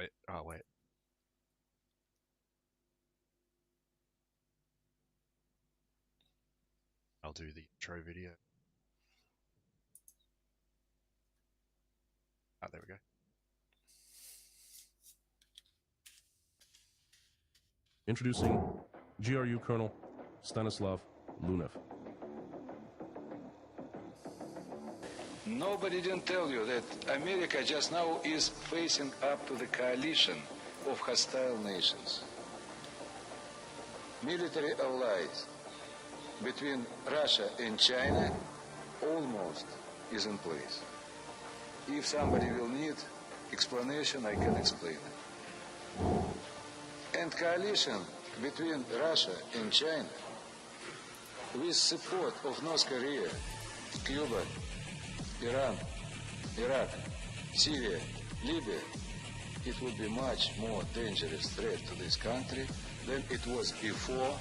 wait. Oh, wait. I'll do the intro video. Oh, there we go. Introducing GRU Colonel Stanislav Lunev. Nobody didn't tell you that America just now is facing up to the coalition of hostile nations. Military alliance between Russia and China almost is in place. If somebody will need explanation, I can explain it. And coalition between Russia and China with support of North Korea, Cuba, Iran, Iraq, Syria, Libya, it would be much more dangerous threat to this country than it was before,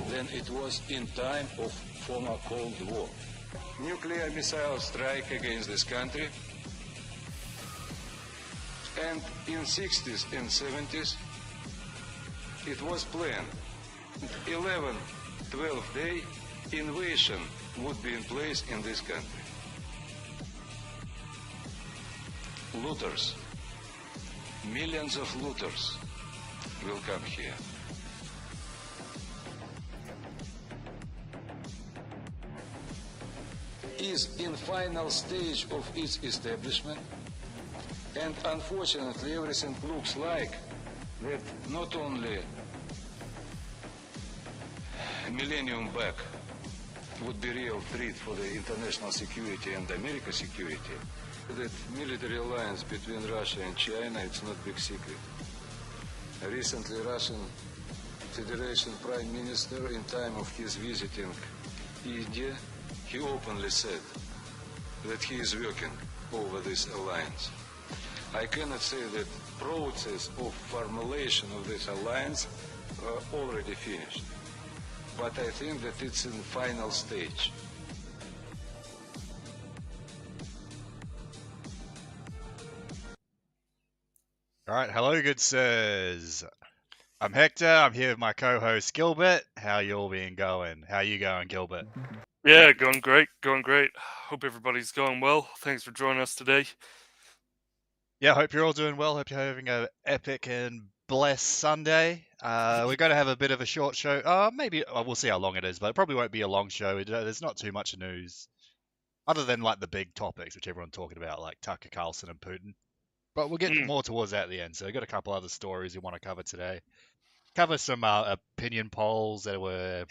than it was in time of former Cold War. Nuclear missile strike against this country, and in 60s and 70s, it was planned. 11, 12-day invasion would be in place in this country. Looters, millions of looters will come here. Is in final stage of its establishment, and unfortunately everything looks like that not only millennium back would be real threat for the international security and American security. That military alliance between Russia and China, it's not big secret. Recently, Russian Federation Prime Minister, in time of his visiting India, he openly said that he is working over this alliance. I cannot say that process of formulation of this alliance already finished, but I think that it's in the final stage. All right, hello, good sirs. I'm Hector. I'm here with my co-host Gilbert. How you all been going? How you going, Gilbert? Yeah, going great, going great. Hope everybody's going well. Thanks for joining us today. Yeah, hope you're all doing well. Hope you're having an epic and blessed Sunday. We're going to have a bit of a short show. Maybe we'll see how long it is, but it probably won't be a long show. There's not too much news, other than like the big topics which everyone's talking about, like Tucker Carlson and Putin. But we'll get more towards that at the end. So we've got a couple other stories we want to cover today. Cover some opinion polls that were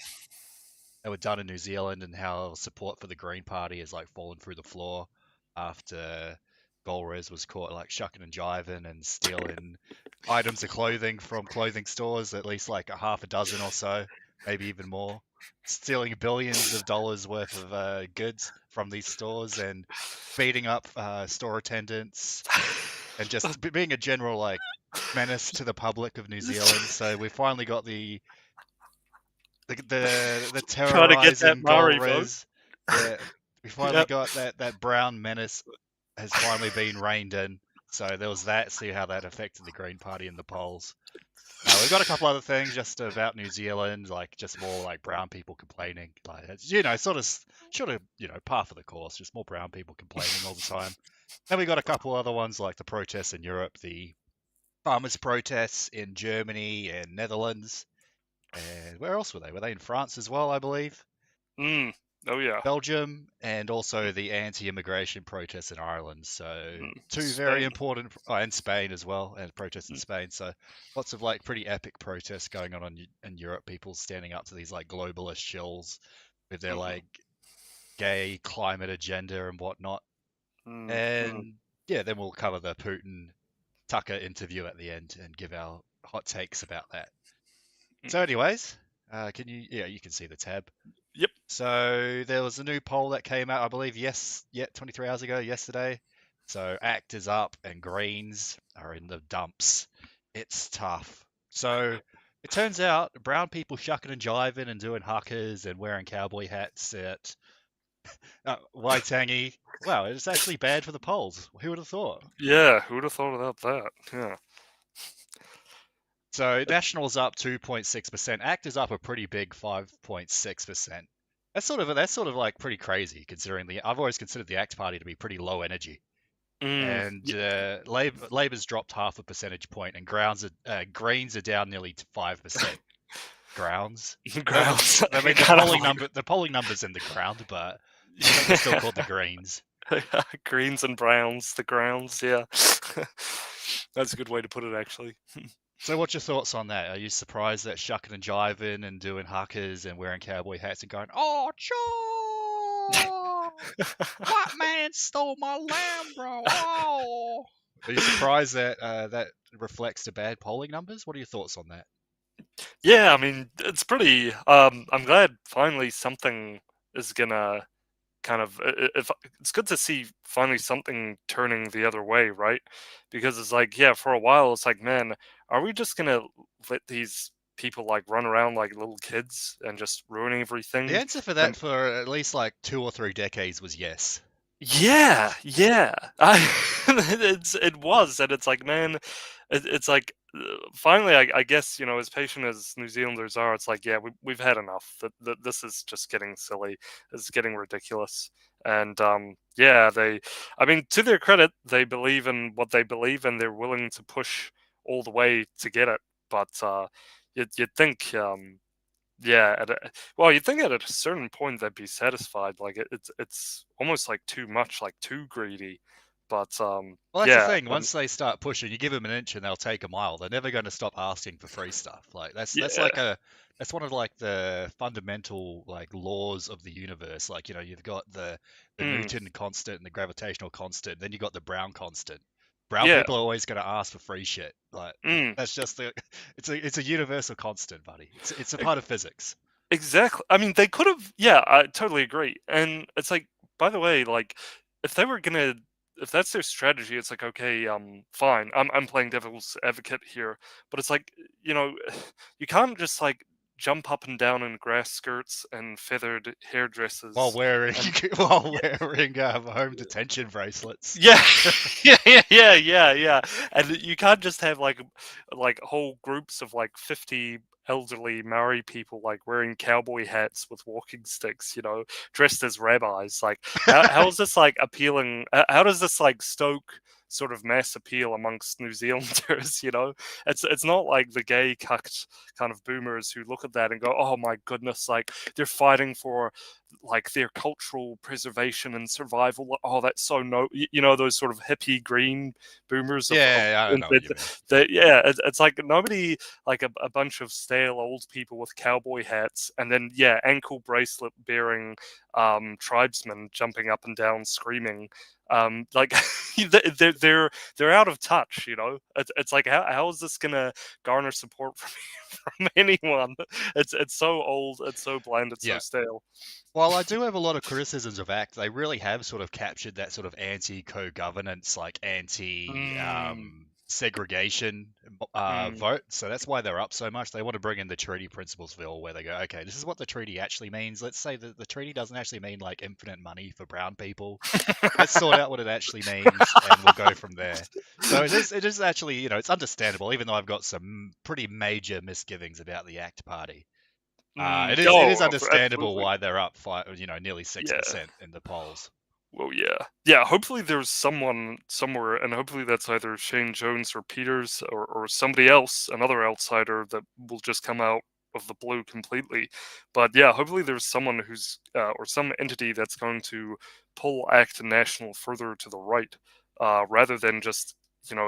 done in New Zealand and how support for the Green Party has like fallen through the floor after Golres was caught like shucking and jiving and stealing items of clothing from clothing stores, at least like a half a dozen or so, maybe even more, stealing billions of dollars worth of goods from these stores and beating up store attendants and just being a general like menace to the public of New Zealand. So we finally got the terrorizing Golres. Yeah, we finally got that brown menace has finally been reined in. So there was that. See how that affected the Green Party in the polls. We've got a couple other things just about New Zealand, like just more like brown people complaining, like it's sort of par for the course, just more brown people complaining all the time. Then we got a couple other ones like the protests in Europe, the farmers' protests in Germany and Netherlands. And where else were they? Were they in France as well, I believe? Oh, yeah. Belgium, and also the anti-immigration protests in Ireland. So two very important, and Spain as well, and protests in Spain. So lots of like pretty epic protests going on in Europe. People standing up to these like globalist shills with their like gay climate agenda and whatnot. And yeah, then we'll cover the Putin Tucker interview at the end and give our hot takes about that. So anyways, you can see the tab. Yep. So there was a new poll that came out, I believe, 23 hours ago, yesterday. So ACT is up and Greens are in the dumps. It's tough. So it turns out brown people shucking and jiving and doing huckers and wearing cowboy hats at Waitangi. Wow, it's actually bad for the polls. Who would have thought? Yeah, who would have thought about that? Yeah. So National's up 2.6%. ACT is up a pretty big 5.6%. That's sort of like pretty crazy considering I've always considered the ACT Party to be pretty low energy. And Yeah, Labor's dropped half a percentage point, and Greens are down nearly to 5%. Grounds. I don't know. grounds. I mean, Kind of the polling numbers in the ground, but I think they're still called the Greens. greens and browns, the grounds. Yeah, that's a good way to put it, actually. So, what's your thoughts on that? Are you surprised that shucking and jiving and doing huckers and wearing cowboy hats and going, "Oh, Joe, white man stole my lamb, bro"? Oh, are you surprised that that reflects the bad polling numbers? What are your thoughts on that? Yeah, I mean, it's pretty. I'm glad finally something is gonna kind of. If it's good to see finally something turning the other way, right? Because it's like, yeah, for a while it's like, man, are we just gonna let these people like run around like little kids and just ruin The everything? answer for And that for at least like 2 or 3 decades was yes. yeah, yeah. It was, and it's like, man, it's like finally, I guess as patient as New Zealanders are, it's like, yeah, we've had enough. That this is just getting silly. It's getting ridiculous, and yeah, I mean, to their credit, they believe in what they believe, and they're willing to push all the way to get it. But you'd think, yeah, well, you'd think at a certain point they'd be satisfied. Like it's almost like too much, like too greedy. But Well, that's the yeah, thing. Once they start pushing, you give them an inch and they'll take a mile. They're never going to stop asking for free stuff. Like that's yeah, like that's one of like the fundamental like laws of the universe. Like you've got the mm, Newton constant and the gravitational constant. Then you got the Brown constant. Brown yeah, people are always going to ask for free shit. Like mm, that's just the it's a universal constant, buddy. It's a part of physics. exactly. I mean, they could have. Yeah, I totally agree. And it's like, by the way, like if they were gonna. If that's their strategy, it's like, okay, fine. I'm playing devil's advocate here, but it's like, you know, you can't just like jump up and down in grass skirts and feathered While hairdressers wearing and while wearing home detention bracelets. yeah, yeah. And you can't just have like whole groups of like 50 elderly Maori people like wearing cowboy hats with walking sticks, dressed as rabbis. Like, how is this like appealing? How does this like stoke sort of mass appeal amongst New Zealanders? It's not like the gay cucked kind of boomers who look at that and go, "Oh my goodness!" Like they're fighting for like their cultural preservation and survival. Oh, that's so those sort of hippie green boomers of Yeah, I know what you mean. yeah, it's like nobody like a bunch of stale old people with cowboy hats and then yeah, ankle bracelet bearing tribesmen jumping up and down screaming. Like they're out of touch. It's like how is this gonna garner support from anyone? It's so old, it's so bland, it's so Yeah. stale. While I do have a lot of criticisms of ACT, they really have sort of captured that sort of anti-co-governance, like anti Mm, segregation mm. vote. So that's why they're up so much. They want to bring in the treaty principles bill where they go, okay, this is what the treaty actually means. Let's say that the treaty doesn't actually mean like infinite money for brown people. Let's sort out what it actually means and we'll go from there. So it is actually, it's understandable, even though I've got some pretty major misgivings about the ACT Party. It is understandable Absolutely. why they're up nearly Yeah. 6% in the polls. Well, yeah. Yeah, hopefully there's someone somewhere, and hopefully that's either Shane Jones or Peters or somebody else, another outsider that will just come out of the blue completely. But yeah, hopefully there's someone or some entity that's going to pull ACT National further to the right, rather than just,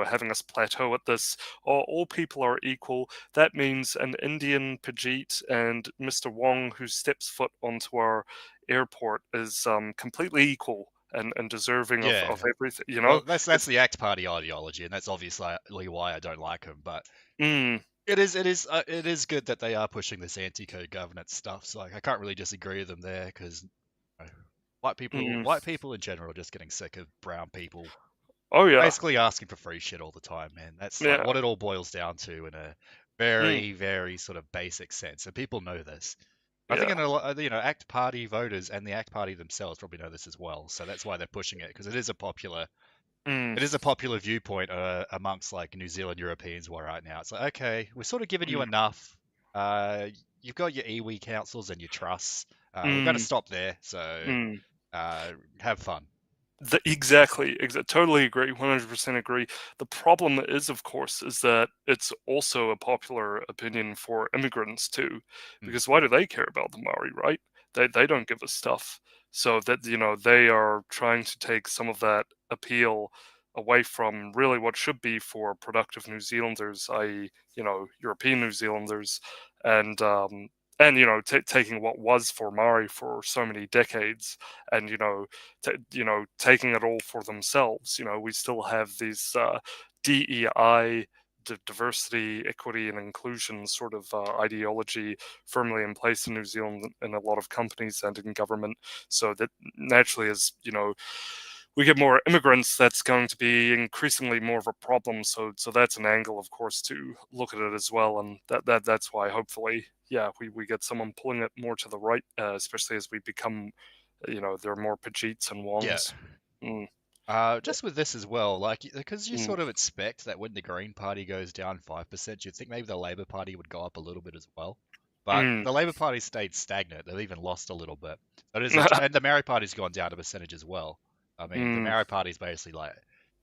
having us plateau at this, all people are equal. That means an Indian Pajit and Mr. Wong who steps foot onto our airport is completely equal and deserving of Yeah. everything. Well, that's It's the ACT Party ideology, and that's obviously why I don't like them. But mm, it is good that they are pushing this anti-code governance stuff. So like, I can't really disagree with them there because mm. white people in general are just getting sick of brown people Oh yeah, basically asking for free shit all the time, man. That's like yeah, what it all boils down to in a mm, very, very sort of basic sense, and people know this. I think yeah. in a lot, ACT Party voters and the ACT Party themselves probably know this as well. So that's why they're pushing it because it is a popular it is a popular viewpoint amongst like New Zealand Europeans right now. It's like, okay, we've sort of given you mm, enough. You've got your iwi councils and your trusts. We're going to mm, stop there. So mm. have fun. Exactly. Totally agree. 100% agree. The problem is, of course, is that it's also a popular opinion for immigrants too, Mm. because why do they care about the Maori, right? They don't give us stuff. So that they are trying to take some of that appeal away from really what should be for productive New Zealanders, i.e., European New Zealanders, and taking what was for Maori for so many decades, and taking it all for themselves. We still have these DEI, diversity, equity, and inclusion sort of ideology firmly in place in New Zealand in a lot of companies and in government. So that naturally, as we get more immigrants, that's going to be increasingly more of a problem. So that's an angle, of course, to look at it as well, and that's why hopefully, yeah, we get someone pulling it more to the right, especially as we become, there are more Pajeets and Yeah. Wongs. Mm, Just with this as well, like because you mm, sort of expect that when the Green Party goes down 5%, you'd think maybe the Labour Party would go up a little bit as well. But mm. the Labour Party stayed stagnant. They've even lost a little bit. It is and the Maori Party's gone down a percentage as well. I mean, the Mm, Maori Party's basically like,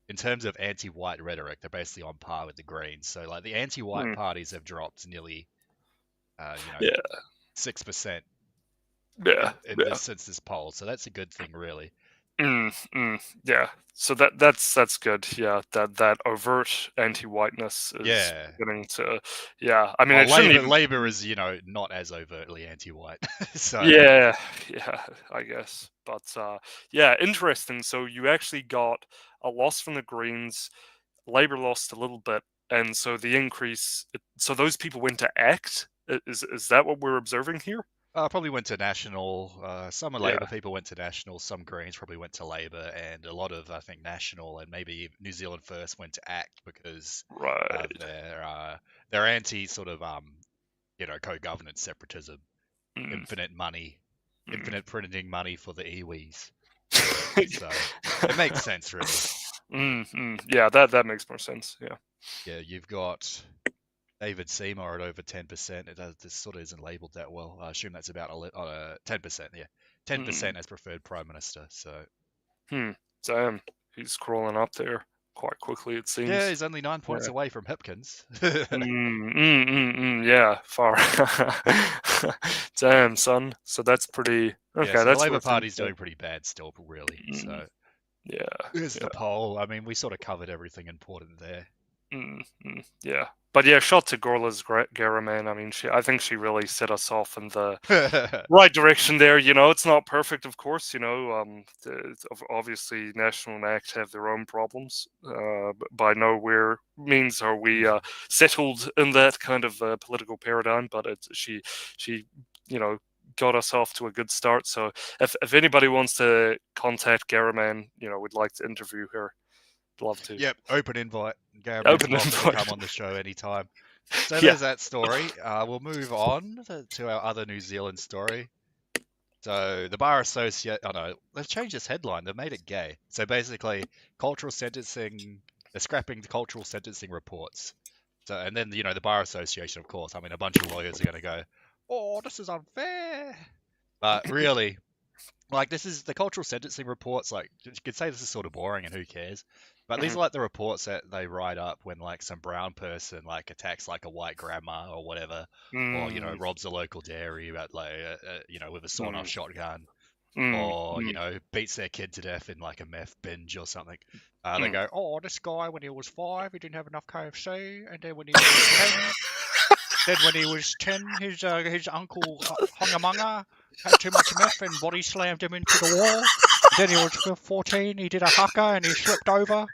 in terms of anti-white rhetoric, they're basically on par with the Greens. So like the anti-white mm. parties have dropped nearly, you know, Yeah, 6% yeah, in yeah. this since this poll. So that's a good thing, really. Yeah. So that's good. Yeah, that overt anti-whiteness is Yeah. beginning to. Yeah, I mean, Well, it shouldn't even. Labour is, not as overtly anti-white. So, Yeah, yeah, I guess. But yeah, interesting. So you actually got a loss from the Greens. Labor lost a little bit, and so the increase. So those people went to ACT. Is that what we're observing here? probably went to National. Some Yeah. Labour people went to National. Some Greens probably went to Labour, and a lot of, I think, National and maybe New Zealand First went to ACT because of Right. their anti sort of co-governance separatism, Mm, infinite money, mm. infinite printing money for the iwis. So it makes sense, really. Yeah, that makes more sense. Yeah. Yeah, you've got David Seymour at over 10%. This sort of isn't labelled that well. I assume that's about 10%. Yeah, Mm, 10% as preferred prime minister. So hmm. Damn, he's crawling up there quite quickly, it yeah, seems. he's only 9 points Yeah. away from Hipkins. Yeah, far. Damn, son. So that's pretty. Yeah, Okay, so the that's Labour worth Party's it. doing pretty bad still, really. Mm, So yeah, here's yeah. the poll. I mean, we sort of covered everything important there. Yeah, but yeah, shot to Gorla's Garaman. I mean, I think she really set us off in the right direction there. It's not perfect, of course. Obviously, National and ACT have their own problems. But by nowhere means are we settled in that kind of political paradigm. But she, got us off to a good start. So if anybody wants to contact Garaman, we'd like to interview her. Love to. Yep, open invite. Garaman's Open welcome to come invite. on the show anytime. So Yeah. there's that story. We'll move on to our other New Zealand story. So the Bar Associate, oh no, they've changed this headline. They've made it gay. So basically, cultural sentencing, they're scrapping the cultural sentencing reports. So, and then, the Bar Association, of course, I mean, a bunch of lawyers are going to go, oh, this is unfair. But really, like, this is the cultural sentencing reports. Like, you could say this is sort of boring and who cares. But these Mhm. are like the reports that they write up when like some brown person like attacks like a white grandma or whatever, or Mm, robs a local dairy about like with a sawn-off mm, shotgun, mm, or mm, beats their kid to death in like a meth binge or something. They mm. go, oh, this guy when he was 5 he didn't have enough KFC, and then when he was 10 his uncle Hungamunga had too much meth and body slammed him into the wall. Then he was 14, he did a haka and he slipped over.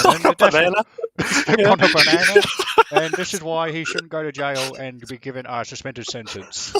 And On then a banana. slipped Yeah. on a banana. And this is why he shouldn't go to jail and be given a suspended sentence.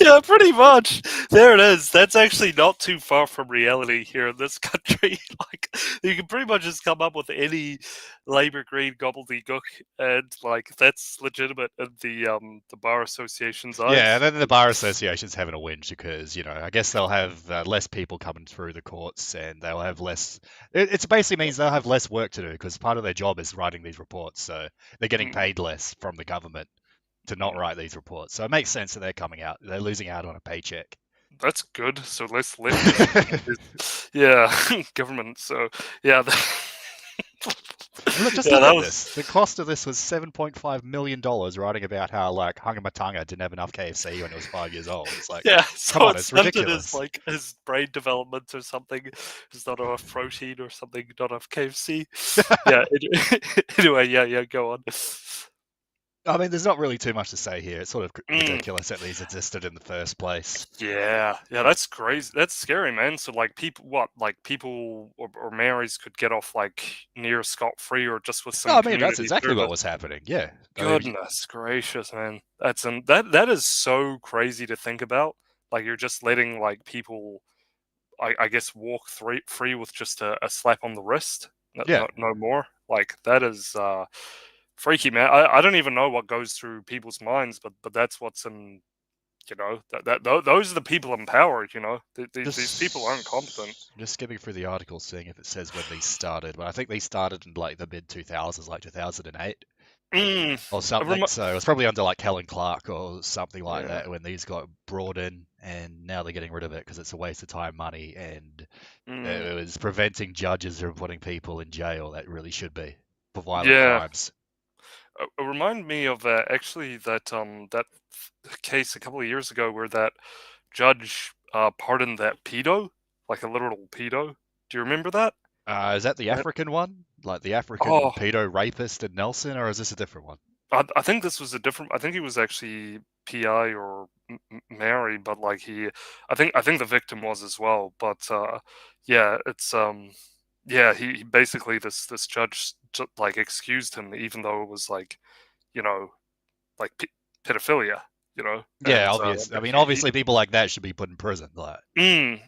Yeah, pretty much. There it is. That's actually not too far from reality here in this country. Like, you can pretty much just come up with any Labour Green gobbledygook, and like that's legitimate in the bar association's Yeah, and eyes. then the bar association's having a whinge because, I guess they'll have less people coming through the courts and they'll have less. It basically means they'll have less work to do because part of their job is writing these reports. So they're getting Mm, paid less from the government to not mm. write these reports. So it makes sense that they're coming out. They're losing out on a paycheck. That's good. So less leftists. Yeah, government. So yeah, And look, just yeah, look that at was this. The cost of this was $7.5 million, writing about how like Hungamatanga didn't have enough KFC when it was 5 years old. It's like, yeah. come So on, it's it's stunted his ridiculous. like his brain development or something. There's not enough protein or something. Not enough KFC. Yeah. Anyway, yeah. Go on. I mean, there's not really too much to say here. It's sort of Mm. ridiculous that these existed in the first place. Yeah, that's crazy. That's scary, man. So, like, people or Marys could get off like near scot-free or just with No, some I mean, that's community exactly what service. was happening. Yeah. I mean, Goodness gracious, man. That is so crazy to think about. Like, you're just letting like people, I guess, walk free with just a slap on the wrist. No, yeah. no more. Like, that is freaky, man. I don't even know what goes through people's minds, but that's what's in. Those are the people in power. These people aren't competent. Just skimming through the article, seeing if it says when these started. But I think these started in like the mid 2000s, like 2008 Mm, or I something. So it was probably under like Helen Clark or something like yeah. that when these got brought in, and now they're getting rid of it because it's a waste of time, money, and Mm, it was preventing judges from putting people in jail that really should be for violent yeah. crimes. It reminded me of actually that case a couple of years ago where that judge pardoned that pedo, like a literal pedo. Do you remember that? Is that the That African one? Like the oh, African pedo rapist in Nelson, or is this a different one? I think this was a different. I think he was actually PI or married, but like I think the victim was as well. But yeah, it's yeah, he basically this judge like excused him even though it was like you know like pedophilia, Yeah, and obvious. I mean, he obviously, people like that should be put in prison. Like,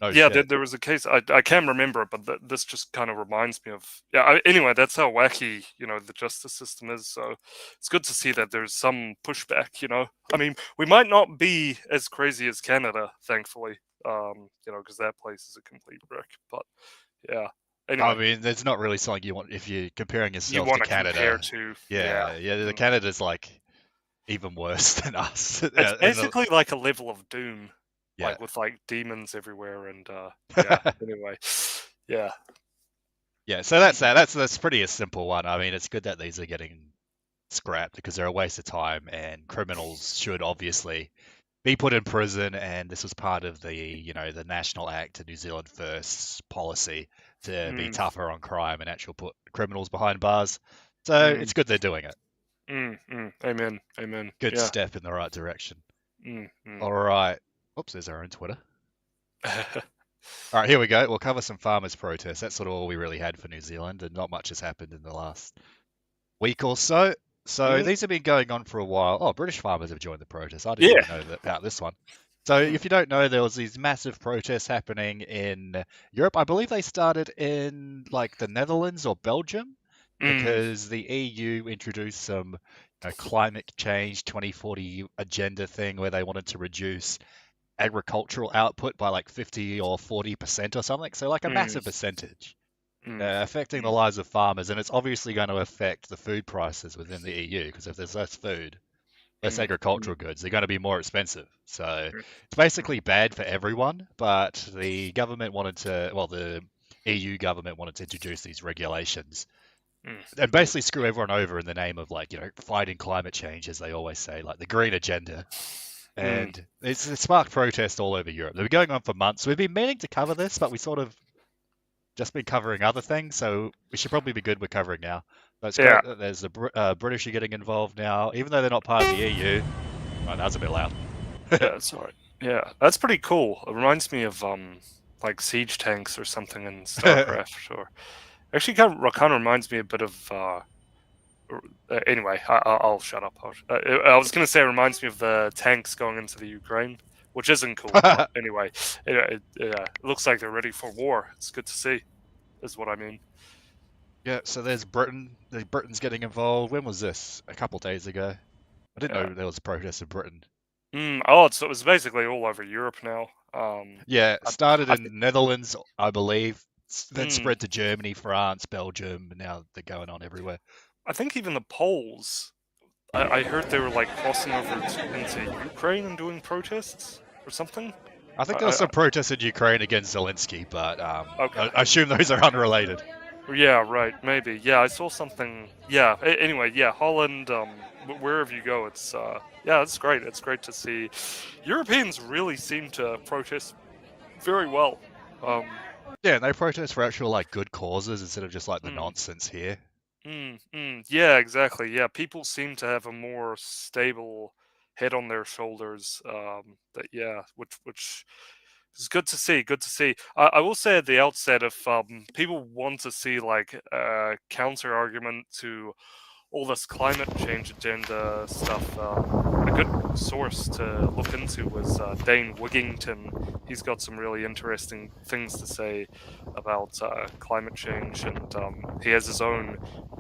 no yeah, there, shit. there was a case I can't remember it, but this just kind of reminds me of yeah. Anyway, that's how wacky the justice system is. So it's good to see that there's some pushback. I mean, we might not be as crazy as Canada, thankfully. Because that place is a complete wreck. But yeah. I Anyway, mean, there's not really something you want if you're comparing you yourself to want to compare Canada. to yeah. Yeah, the Mm. Canada's like even worse than us. It's Yeah, basically like a level of Doom, yeah. like with like demons everywhere, and yeah. Anyway, yeah. Yeah, so that's that. That's pretty a simple one. I mean, it's good that these are getting scrapped because they're a waste of time, and criminals should obviously be put in prison. And this was part of the National Act to New Zealand First policy to be Mm, tougher on crime and actually put criminals behind bars. So mm, it's good they're doing it. amen, amen. Good Yeah. step in the right direction. Mm, mm. All right. Oops, there's our own Twitter. All right, here we go. We'll cover some farmers' protests. That's sort of all we really had for New Zealand, and not much has happened in the last week or so. So Mm, these have been going on for a while. Oh, British farmers have joined the protest. I didn't yeah. even know about this one. So Mm, if you don't know, there was these massive protests happening in Europe. I believe they started in like the Netherlands or Belgium mm, because the EU introduced some climate change 2040 agenda thing where they wanted to reduce agricultural output by like 50 or 40% or something. So like a mm, massive percentage mm, affecting the mm, lives of farmers, and it's obviously going to affect the food prices within the EU because if there's less food, less mm, mm, agricultural goods, they're going to be more expensive. So mm, it's basically bad for everyone. But the government wanted to, well, the EU government wanted to introduce these regulations mm, and mm, basically screw everyone over in the name of like fighting climate change, as they always say, like the green agenda. mm. And it's sparked protest all over Europe. They've been going on for months. We've been meaning to cover this, but we sort of just been covering other things, so we should probably be good with covering now. But it's Yeah. great that there's the British are getting involved now, even though they're not part of the EU. Oh, that was a bit loud. Yeah. Sorry. Yeah, that's pretty cool. It reminds me of like siege tanks or something in StarCraft, or actually kind of reminds me a bit of. Anyway, I'll shut up. I was gonna say it reminds me of the tanks going into the Ukraine. which isn't cool. But anyway, it looks like they're ready for war. It's good to see, is what I mean. Yeah, so there's Britain. Britain's getting involved. When was this? A couple days ago. I didn't Yeah. know there was protests in Britain. Oh, it was basically all over Europe now. Yeah, it started I in Netherlands, I believe. Then Mm. spread to Germany, France, Belgium, and now they're going on everywhere. I think even the Poles, I heard they were like crossing over into Ukraine and doing protests or something. I think there was some protests in Ukraine against Zelensky, but Okay. I assume those are unrelated. Yeah, right. Maybe. Yeah, I saw something. Yeah. Anyway, yeah, Holland. Wherever you go, it's yeah, it's great. It's great to see. Europeans really seem to protest very well. Yeah, and they protest for actual like good causes instead of just like the nonsense here. Yeah, exactly. Yeah, people seem to have a more stable head on their shoulders. That yeah, which is good to see. Good to see. I will say at the outset, if people want to see like a counter argument to all this climate change agenda stuff, a good source to look into was Dane Wigington. He's got some really interesting things to say about climate change, and he has his own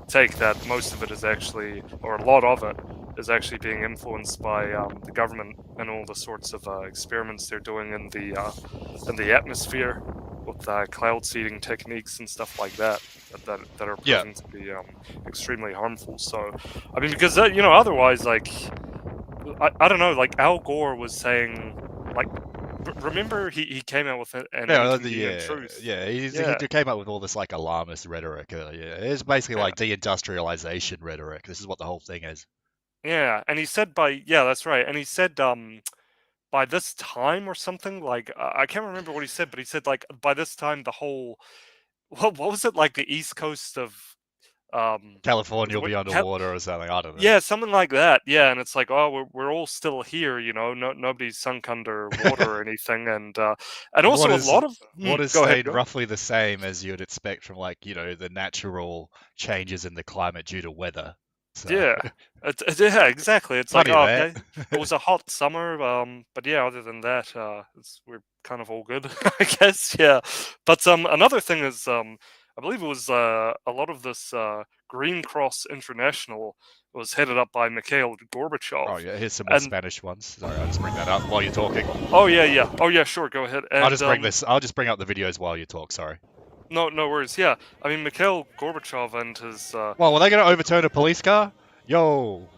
take that most of it is actually, or a lot of it, is actually being influenced by the government and all the sorts of experiments they're doing in the atmosphere with cloud seeding techniques and stuff like that that are proving to be extremely harmful. So, I mean, because otherwise, like, I don't know, like Al Gore was saying, like, remember he came out with an inconvenient truth. He came up with all this like alarmist rhetoric. It's basically like deindustrialization rhetoric. This is what the whole thing is. Yeah, and he said that's right, and he said by this time or something, like I can't remember what he said, but he said like by this time the whole what was it, like the east coast of California will be underwater or something. I don't know. Yeah, something like that. Yeah, and it's like, oh, we're all still here, nobody's sunk under water or anything, and also a lot of what is stayed roughly the same as you'd expect from like the natural changes in the climate due to weather. So. Yeah, yeah, exactly. It's like, okay, it was a hot summer, but yeah, other than that, we're kind of all good, I guess. Yeah, but another thing is, I believe it was a lot of this Green Cross International was headed up by Mikhail Gorbachev. Oh yeah, here's some more Spanish ones. Sorry, I'll just bring that up while you're talking. Oh yeah, sure, go ahead. And, I'll just bring up the videos while you talk. Sorry. No worries. Yeah, I mean Mikhail Gorbachev and his. Well, were they going to overturn a police car? Yo.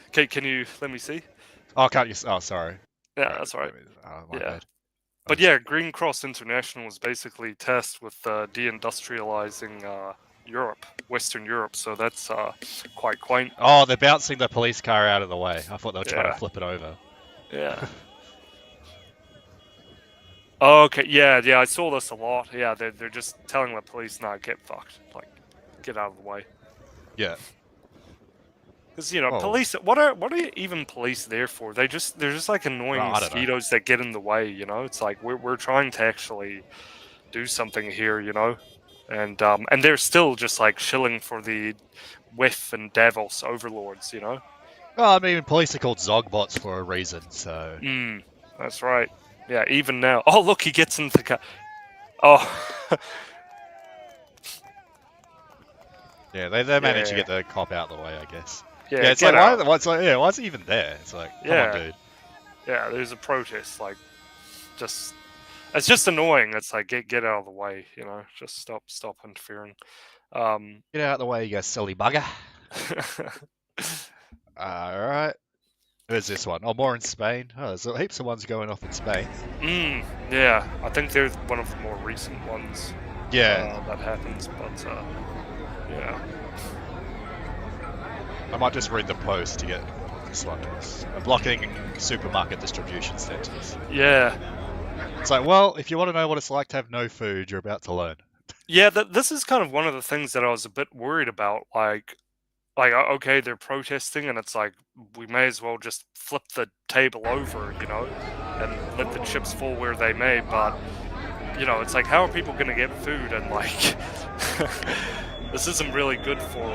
Okay, can you let me see? Oh, can't you? Oh, sorry. Yeah, that's all right. My bad. But yeah, Green Cross International was basically tasked with deindustrializing Europe, Western Europe. So that's quite quaint. Oh, they're bouncing the police car out of the way. I thought they were trying to flip it over. Yeah. Okay, yeah, I saw this a lot. Yeah, they're just telling the police, "Nah, get fucked. Like, get out of the way." Yeah. Because police. What are even police there for? They're just like annoying mosquitoes that get in the way. It's like we're trying to actually do something here. And they're still just like shilling for the WEF and Davos overlords. Well, I mean, police are called Zogbots for a reason. So. That's right. Yeah, even now. Oh, look, he gets into the car. Oh. Yeah, they managed to get the cop out of the way, I guess. Yeah, it's like, why is he even there? It's like, come on, dude. Yeah, there's a protest, like, it's just annoying. It's like, get out of the way, just stop interfering. Get out of the way, you silly bugger. Alright. Where's this one? Oh, more in Spain. Oh, there's heaps of ones going off in Spain. Yeah, I think they're one of the more recent ones. Yeah. That happens, but yeah. I might just read the post to get this one. Blocking supermarket distribution centres. Yeah. It's like, well, if you want to know what it's like to have no food, you're about to learn. Yeah, this is kind of one of the things that I was a bit worried about. Like, okay, they're protesting, and it's like, we may as well just flip the table over, and let the chips fall where they may, but, it's like, how are people going to get food? And, like, this isn't really good for,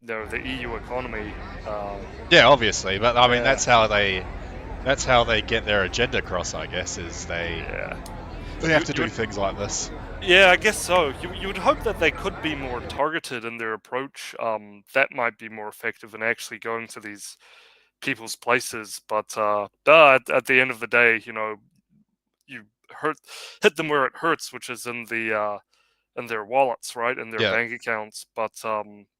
the EU economy. Yeah, obviously, but, I mean, that's how they That's how they get their agenda across, I guess, is Yeah. they have to You do would- things like this. Yeah, I guess so. You would hope that they could be more targeted in their approach. That might be more effective in actually going to these people's places. But at the end of the day, you hit them where it hurts, which is in their wallets, right, in their Yeah. bank accounts. But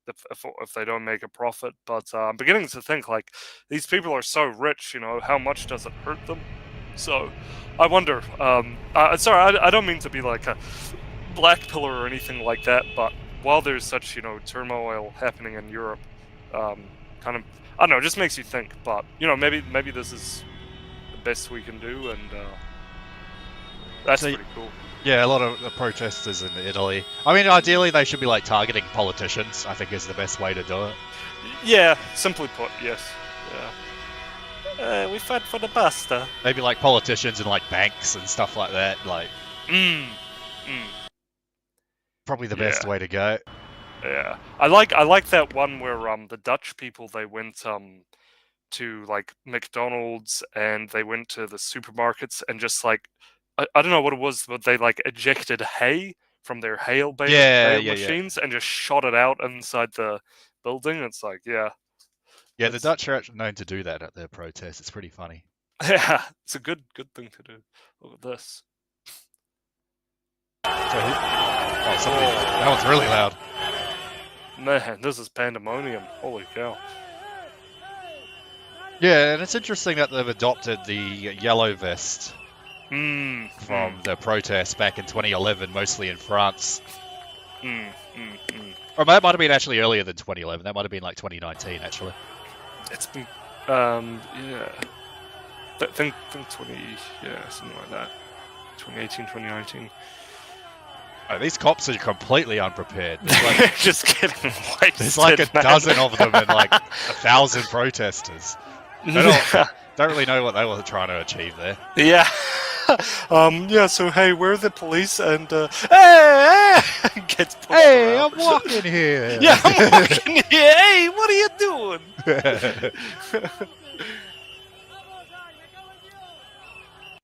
if they don't make a profit, but I'm beginning to think like these people are so rich, how much does it hurt them? So I wonder. Sorry, I don't mean to be like a black pillar or anything like that, but while there's such turmoil happening in Europe, kind of I don't know, it just makes you think. But maybe this is the best we can do, and that's So, pretty cool. yeah, a lot of the protesters in Italy. I mean, ideally they should be like targeting politicians. I think is the best way to do it. Yeah, simply put, yes. Yeah. We fight for the pasta. Maybe like politicians and like banks and stuff like that. Like Mm. probably the best way to go. Yeah. I like that one where the Dutch people, they went to like McDonald's and they went to the supermarkets and just like I don't know what it was, but they like ejected hay from their hail bale Yeah. machines and just shot it out inside the building. It's like, yeah. Yeah, the It's- Dutch are actually known to do that at their protests. It's pretty funny. Yeah, it's a good thing to do. Look at this. That one's really loud. Man, this is pandemonium. Holy cow. Yeah, and it's interesting that they've adopted the yellow vest from the protests back in 2011, mostly in France. Or that might have been actually earlier than 2011. That might have been like 2019, actually. It's been, yeah. Think 20, yeah, something like that. 2018, 2019. Oh, these cops are completely unprepared. There's like, Just kidding. there's like a dozen of them and like 1,000 protesters. They don't really know what they were trying to achieve there. Yeah. Yeah, so hey, we're the police and hey, gets pushed around. I'm walking here. Yeah, I'm walking here. Hey, what are you doing?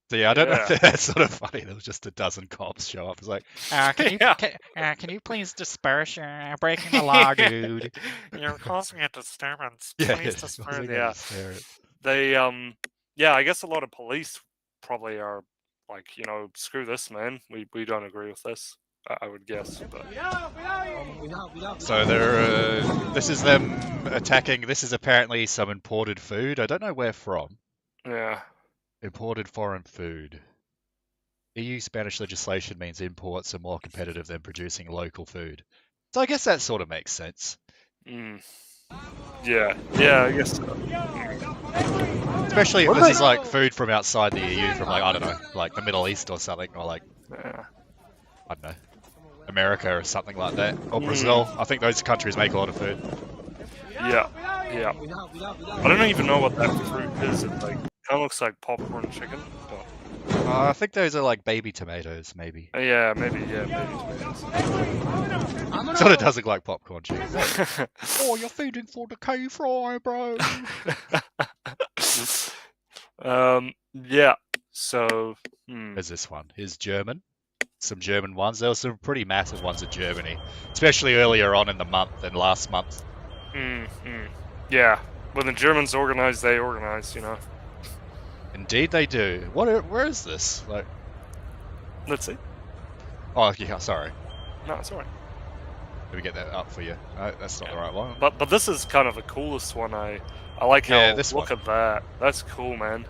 So yeah, I don't know. Yeah. That's sort of funny. There was just a dozen cops show up. It's like, can you please disperse? You're breaking the law, dude. You're causing a disturbance. Yeah, Please it's disperse. causing a Yeah. disturbance. They yeah, I guess a lot of police probably are like, screw this, man. We don't agree with this. I would guess. But So they're this is them attacking. This is apparently some imported food. I don't know where from. yeah. Imported foreign food. EU Spanish legislation means imports are more competitive than producing local food. So I guess that sort of makes sense. Yeah, I guess so. Especially if What this do is like food from outside the EU, from like, I don't know, like the Middle East or something, or like, Yeah. I don't know, America or something like that, or Brazil. I think those countries make a lot of food. Yeah. I don't even know what that fruit is. It like kind of looks like popcorn chicken, but I think those are like baby tomatoes, maybe. yeah, maybe tomatoes. Sort of does look like popcorn chicken. Oh, you're feeding for the K-fry, bro. Yeah. So, There's this one. Here's German. Some German ones. There were some pretty massive ones in Germany, especially earlier on in the month and last month. Yeah. When the Germans organize, they organize. Indeed, they do. Where is this? Like, Let's see. oh, yeah. Sorry. No, it's alright. Let me get that up for you. No, that's not the right one. But this is kind of the coolest one. I like how Yeah, this look one. at that. That's cool, man.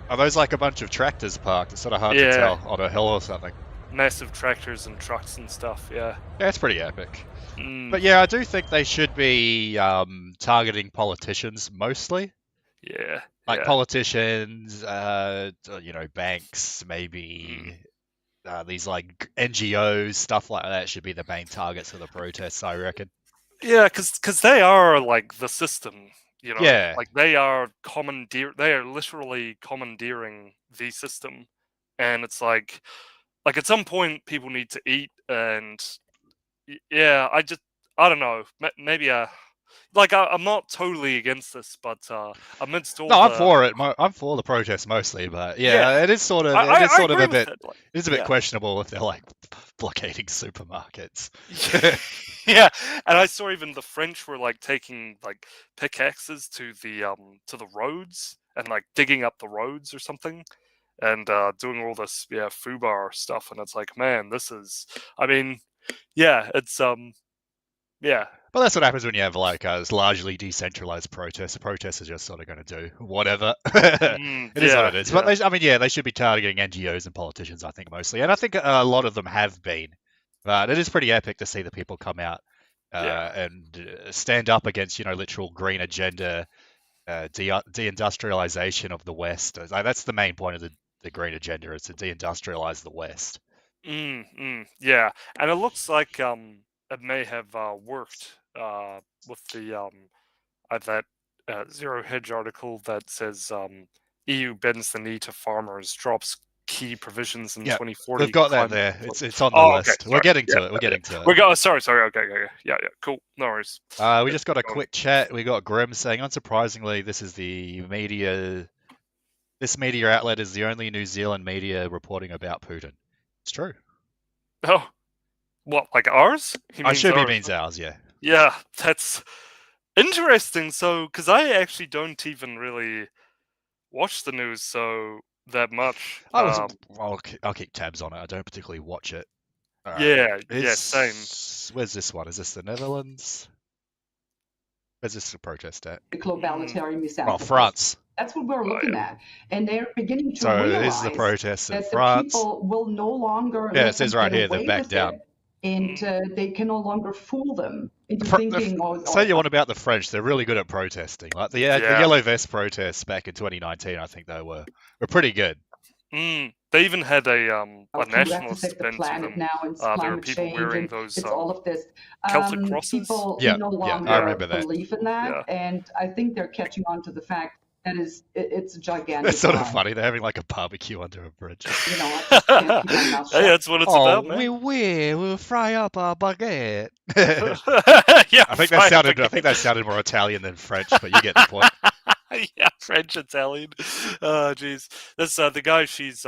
Are those like a bunch of tractors parked? It's sort of hard to Yeah. tell on a hill or something. Massive tractors and trucks and stuff. Yeah. Yeah, it's pretty epic. Mm, But yeah, I do think they should be targeting politicians mostly. yeah. Like yeah. politicians, banks, maybe these like NGOs, stuff like that should be the main targets of the protests, I reckon. Yeah, because they are like the system. Yeah. Like they are literally commandeering the system, and it's like at some point people need to eat, and yeah, I don't know, maybe like I'm not totally against this, but amidst all No, I'm the for it. I'm for the protests mostly, but yeah, yeah, it is sort of I agree a with bit it. Like, it is a bit yeah. questionable if they're like blockading supermarkets. Yeah, and I saw even the French were like taking like pickaxes to the roads and like digging up the roads or something, and doing all this FUBAR stuff, and it's like, man, this is. I mean, yeah, it's yeah, But that's what happens when you have like largely decentralized protests. The protests are just sort of going to do whatever. It is what yeah, it is. But yeah, I mean, yeah, they should be targeting NGOs and politicians, I think mostly, and I think a lot of them have been. But it is pretty epic to see the people come out yeah. and stand up against, literal green agenda, deindustrialization of the West. Like, that's the main point of the green agenda, is to deindustrialize the West. Yeah, and it looks like it may have worked with the that Zero Hedge article that says EU bends the knee to farmers, drops key provisions in Yeah, we've 2040 got that climate. there. It's on the Oh, okay, list. We're sorry. getting Yeah, to it. We're yeah. getting to We it. got. Sorry. Okay, yeah, cool. No worries. We Let's just got a keep going. quick chat. We got Grim saying, unsurprisingly, this is the media. This media outlet is the only New Zealand media reporting about Putin. It's true. Oh, what? Like ours? He I means assume he ours. means ours, yeah. Yeah, that's interesting. So, because I actually don't even really watch the news so that much. I'll keep tabs on it. I don't particularly watch it. All right. Yeah, same. Where's this one? Is this the Netherlands? Where's this protest at? Globalitarian Oh, France. That's what we're Oh, looking at. And they're beginning to So realize this is the protest in that the France. people will no longer Yeah, let it says them right get here, they've away backed with down. it, and they can no longer fool them into The thinking, Say you want about the French, they're really good at protesting. Like the Yeah. yellow vest protests back in 2019, I think they were pretty good. They even had a we have to nationalist protect the bent to planet them. now, and There were climate people change, wearing and those it's all of this. Celtic crosses. People Yeah, no yeah, longer I remember that. believe in that, Yeah. and I think they're catching on to the fact that it's a gigantic It's sort of lie. funny. They're having like a barbecue under a bridge. You know, I just can't keep my mouth Hey, shut. that's what it's about, man. we'll fry up our baguette. Yeah, I think fry up that sounded more Italian than French, but you get the point. Yeah, French, Italian. Oh, jeez. That's the guy. She's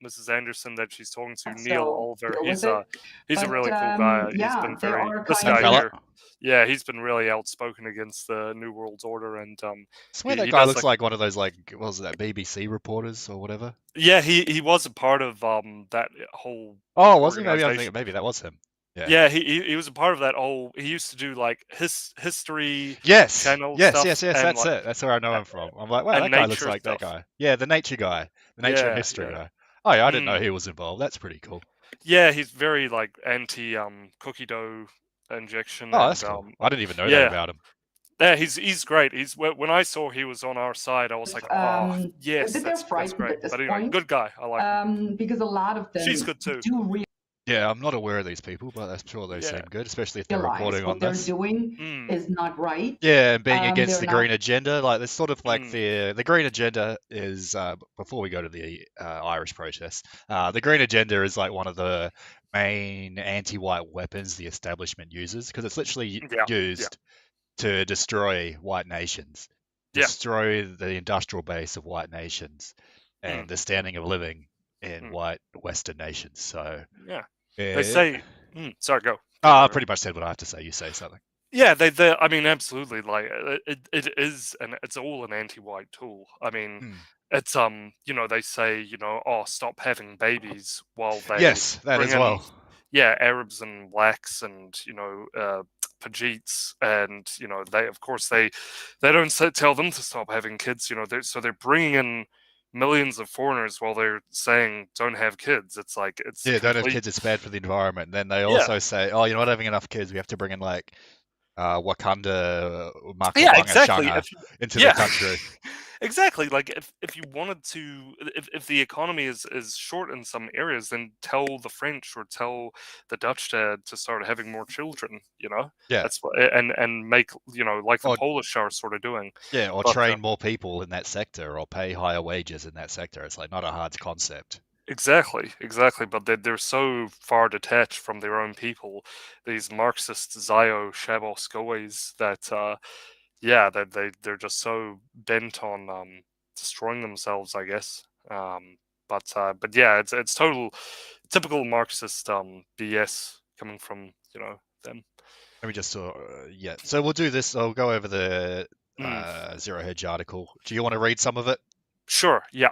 Mrs. Anderson that she's talking to, Neil So, Oliver. deal He's with it. he's a But, really cool guy. He's yeah, been there very are this kind guy of- here. Yeah, he's been really outspoken against the New World Order, and I swear he that guy does looks like one of those what was it, that BBC reporters or whatever. yeah, he was a part of that whole Oh, was he? organization. Maybe that was him. Yeah. Yeah, he was a part of that whole. He used to do like history. Yes. Channel Yes. stuff Yes. and, That's like, it. That's where I know him from. I'm like, wow, and that guy looks nature like that stuff. guy. Yeah, the nature guy, the nature and Yeah, history yeah. guy. Oh yeah, I didn't know he was involved. That's pretty cool. Yeah, he's very like anti cookie dough injection. Oh, and, that's cool. I didn't even know that about him. Yeah, he's great. When I saw he was on our side, I was like, oh yes, they're that's frightened great. at this But anyway, point. good guy. I like him. Because a lot of them She's good too. do realize Yeah, I'm not aware of these people, but I'm sure they seem good, especially if they're reporting what on they're this. doing is not right. Yeah, and being against they're the green agenda, like there's sort of like the green agenda is before we go to the Irish protests, the green agenda is like one of the main anti-white weapons the establishment uses because it's literally used to destroy white nations, destroy the industrial base of white nations, and the standing of living in white Western nations. So they say. Sorry, go. I pretty much said what I have to say. You say something. Yeah, they. I mean, absolutely. Like it is, and it's all an anti-white tool. I mean, it's they say oh, stop having babies while they yes, that bring as well. Arabs and blacks and Pajeets, and they of course they don't tell them to stop having kids. So they're bringing in millions of foreigners while they're saying don't have kids. It's like don't have kids. It's bad for the environment. And then they also say, oh, you're not having enough kids. We have to bring in like Wakanda, exactly. into the country. Exactly. Like if you wanted to, if the economy is short in some areas, then tell the French or tell the Dutch to start having more children. Yeah. That's what, and make like the Polish are sort of doing. Yeah, or train more people in that sector, or pay higher wages in that sector. It's like not a hard concept. Exactly, exactly. But they're so far detached from their own people, these Marxist Zio Shabos that yeah, they're just so bent on destroying themselves, I guess. But yeah, it's total typical Marxist BS coming from them. Let me just yeah. So we'll do this. I'll go over the Mm. Zero Hedge article. Do you want to read some of it? Sure, yeah.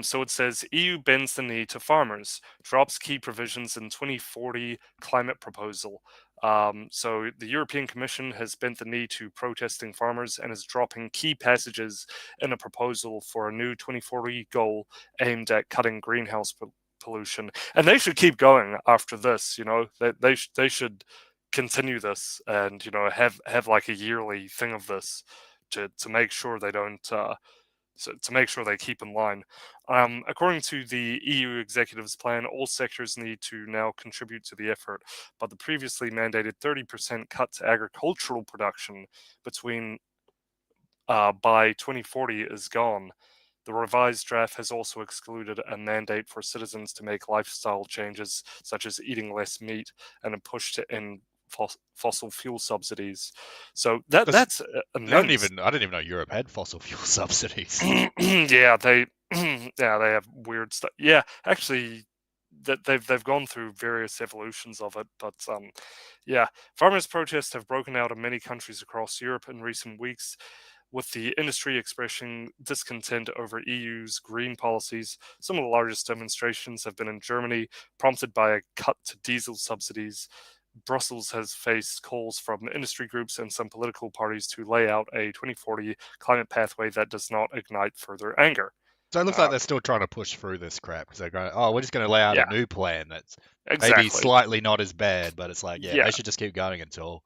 So it says EU bends the knee to farmers, drops key provisions in 2040 climate proposal. So the European Commission has bent the knee to protesting farmers and is dropping key passages in a proposal for a new 2040 goal aimed at cutting greenhouse pollution. And they should keep going after this. They should continue this and have like a yearly thing of this to make sure they don't. So to make sure they keep in line. According to the EU executive's plan, all sectors need to now contribute to the effort, but the previously mandated 30% cut to agricultural production between by 2040 is gone. The revised draft has also excluded a mandate for citizens to make lifestyle changes, such as eating less meat, and a push to end fossil fuel subsidies. So Because that's they don't immense. even. I didn't even know Europe had fossil fuel subsidies. Yeah, they yeah, they have weird stuff. Yeah, actually that they've gone through various evolutions of it, but yeah, farmers' protests have broken out in many countries across Europe in recent weeks, with the industry expressing discontent over EU's green policies. Some of the largest demonstrations have been in Germany, prompted by a cut to diesel subsidies. Brussels has faced calls from industry groups and some political parties to lay out a 2040 climate pathway that does not ignite further anger. So it looks like Uh, they're still trying to push through this crap because they're going, oh, we're just going to lay out a yeah, new plan that's maybe exactly. slightly not as bad, but it's like, yeah, Yeah, they should just keep going until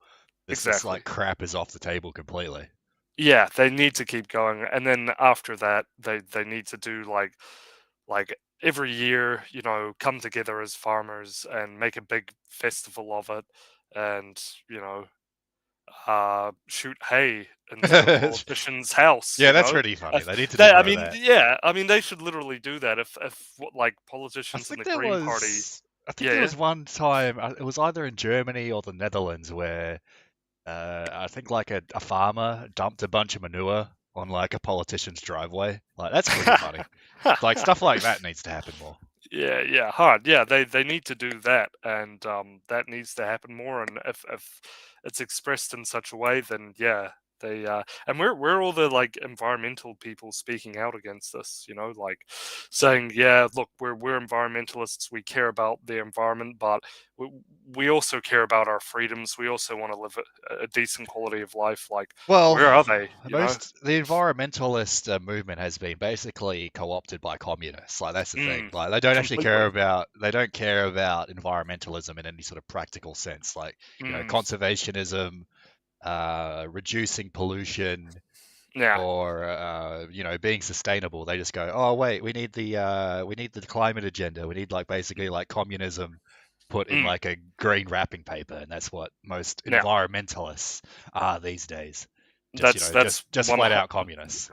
this exactly. like crap is off the table completely. Yeah, they need to keep going, and then after that, they need to do like every year, come together as farmers and make a big festival of it, and shoot hay into the politician's house. Yeah, that's pretty funny. If They need to do they, I more of mean, that. yeah, I mean, they should literally do that. If like I politicians in think the there Green Party, was, I think yeah, there yeah, was one time, it was either in Germany or the Netherlands where I think like a farmer dumped a bunch of manure on like a politician's driveway. Like that's pretty funny. Like stuff like that needs to happen more. yeah, yeah, hard. Yeah, they need to do that, and that needs to happen more. And if it's expressed in such a way, then yeah, they and we're all the like environmental people speaking out against this. Like saying, yeah, look, we're environmentalists. We care about the environment, but we, we also care about our freedoms. We also want to live a decent quality of life. Like, Well, where are they? the environmentalist movement has been basically co-opted by communists. Like that's the thing. Mm, Like they don't actually completely. care about environmentalism in any sort of practical sense. Like Mm, conservationism, reducing pollution, yeah. or being sustainable. They just go, oh wait, we need the climate agenda. We need like basically like communism put in Mm, like a green wrapping paper, and that's what most yeah. environmentalists are these days. Just just One. flat out communists.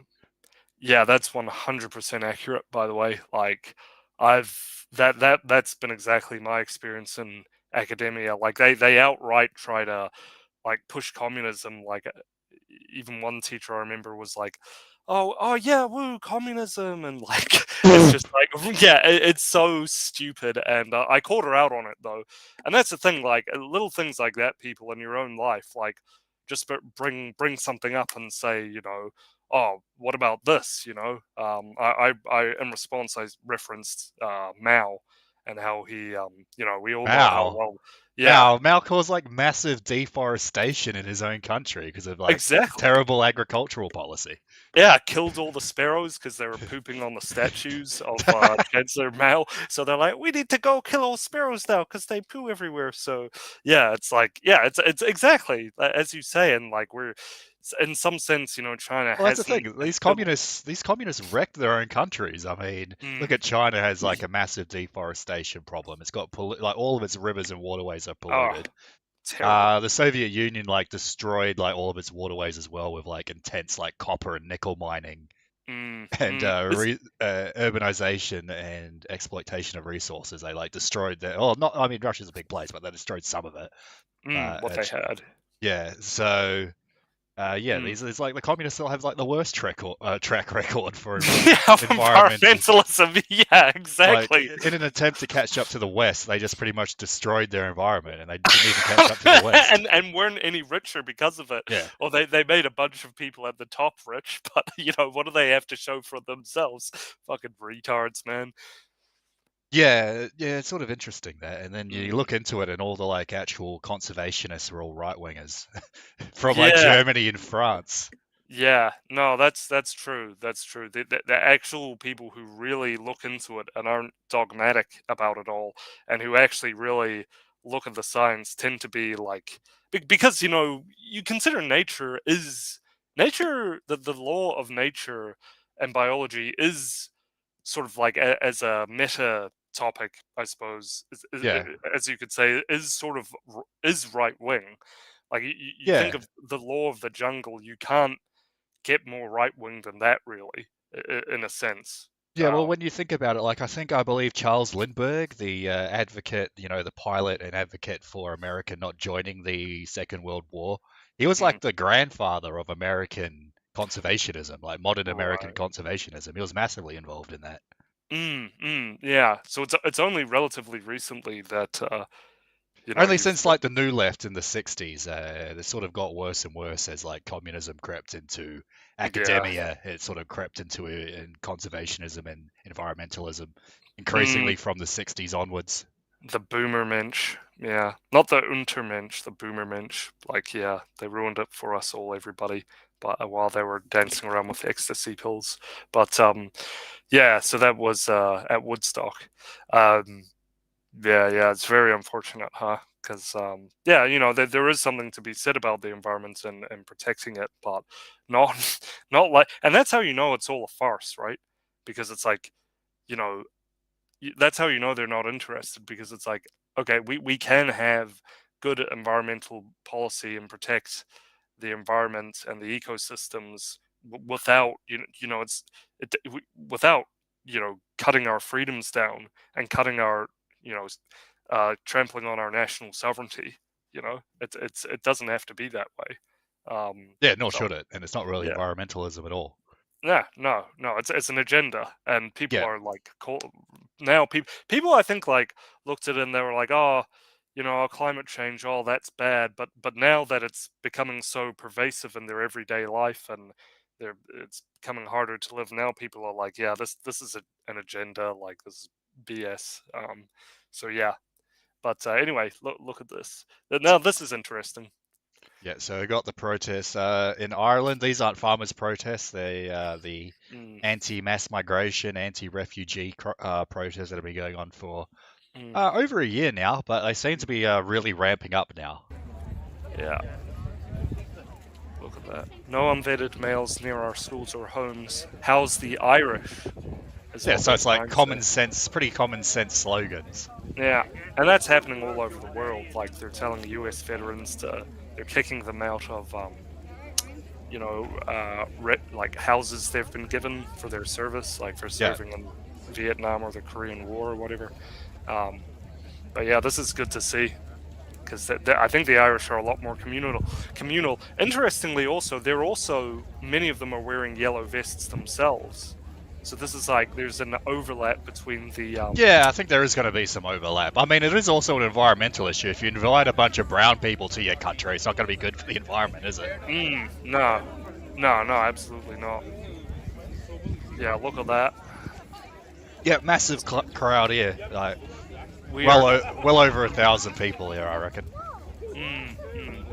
Yeah, that's 100% accurate. By the way, like I've that's been exactly my experience in academia. Like they outright try to like push communism. Like even one teacher I remember was like, "Oh yeah, woo communism," and like it's just like yeah, it's so stupid. And I called her out on it though, and that's the thing. Like little things like that, people in your own life, like just bring something up and say, oh, what about this? I in response I referenced Mao and how he, we all know how Mao, well, yeah, Mao caused like massive deforestation in his own country because of like exactly. terrible agricultural policy. Yeah, killed all the sparrows because they were pooping on the statues of Chancellor Mao. So they're like, we need to go kill all sparrows now because they poo everywhere. So yeah, it's like, yeah, it's exactly as you say, and like we're in some sense, China Well, that's the hasn't. thing. These communists wrecked their own countries. I mean, look Mm, at China has like a massive deforestation problem. It's got like all of its rivers and waterways are oh, polluted. terrible. The Soviet Union like destroyed like all of its waterways as well with like intense like copper and nickel mining and urbanization and exploitation of resources. They like destroyed their. Oh, not. I mean, Russia's a big place, but they destroyed some of it. What they had. Yeah. So. Mm. These like the communists still have like the worst track record for Yeah, environmental. environmentalism. Yeah, exactly. Like, in an attempt to catch up to the West, they just pretty much destroyed their environment, and they didn't even catch up to the West. and weren't any richer because of it. Yeah. Or they made a bunch of people at the top rich, but what do they have to show for themselves? Fucking retards, man. Yeah, it's sort of interesting that, and then you Mm. look into it, and all the like actual conservationists are all right wingers from Yeah. like Germany and France. Yeah, no, that's true. That's true. The actual people who really look into it and aren't dogmatic about it all, and who actually really look at the science, tend to be like because you consider nature, the law of nature and biology is sort of like as a meta topic, I suppose, Yeah, as you could say, is sort of is right wing. Like you think yeah, of the law of the jungle, you can't get more right wing than that, really, in a sense. yeah. Well, when you think about it, like I believe Charles Lindbergh, the advocate, the pilot and advocate for America not joining the Second World War, he was Mm, like the grandfather of American conservationism, like modern American right. conservationism. He was massively involved in that. Yeah. So it's only relatively recently that Only you've since like the New Left in the 60s, it sort of got worse and worse as like communism crept into yeah. academia. It sort of crept into in conservationism and environmentalism, Mm, increasingly from the 60s onwards. the Boomermensch, yeah, not the Untermensch, the Boomermensch. Like, yeah, they ruined it for us all, everybody. But while they were dancing around with ecstasy pills, but yeah. So that was at Woodstock. Um, yeah, it's very unfortunate, huh? Because yeah, there is something to be said about the environment and protecting it, but not not like, and that's how you know it's all a farce, right? Because it's like, you know, that's how you know they're not interested, because it's like, okay, we can have good environmental policy and protect the environment and the ecosystems without without cutting our freedoms down and cutting our you know trampling on our national sovereignty. It doesn't have to be that way. Yeah, nor So should it, and it's not really yeah. environmentalism at all. Yeah, no, it's an agenda, and people Yeah, are like, now. People, I think, like, looked at it and they were like, oh, climate change, oh, that's bad. But now that it's becoming so pervasive in their everyday life, and it's becoming harder to live, now people are like, yeah, this is an agenda, like, this is BS. So yeah, but anyway, look at this. Now this is interesting. yeah. So we got the protests in Ireland. These aren't farmers' protests. They the Mm, anti-mass migration, anti-refugee protests that have been going on for mm, over a year now, but they seem to be really ramping up now. yeah. Look at that. No unvetted males near our schools or homes. How's the Irish? Is Yeah, what so they're it's like trying to common say. sense, pretty common sense slogans. Yeah, and that's happening all over the world. Like, they're telling US veterans they're kicking them out of, like, houses they've been given for their service, like for Yeah, serving in Vietnam or the Korean War or whatever. Um, but yeah, this is good to see, because I think the Irish are a lot more communal. Interestingly, also, many of them are wearing yellow vests themselves. So this is like, there's an overlap between the yeah, I think there is going to be some overlap. I mean, it is also an environmental issue. If you invite a bunch of brown people to your country, it's not going to be good for the environment, is it? no, absolutely not. Yeah, look at that. Yeah, massive crowd here. Like, We are. well over 1,000 people here, I reckon. Mm, mm.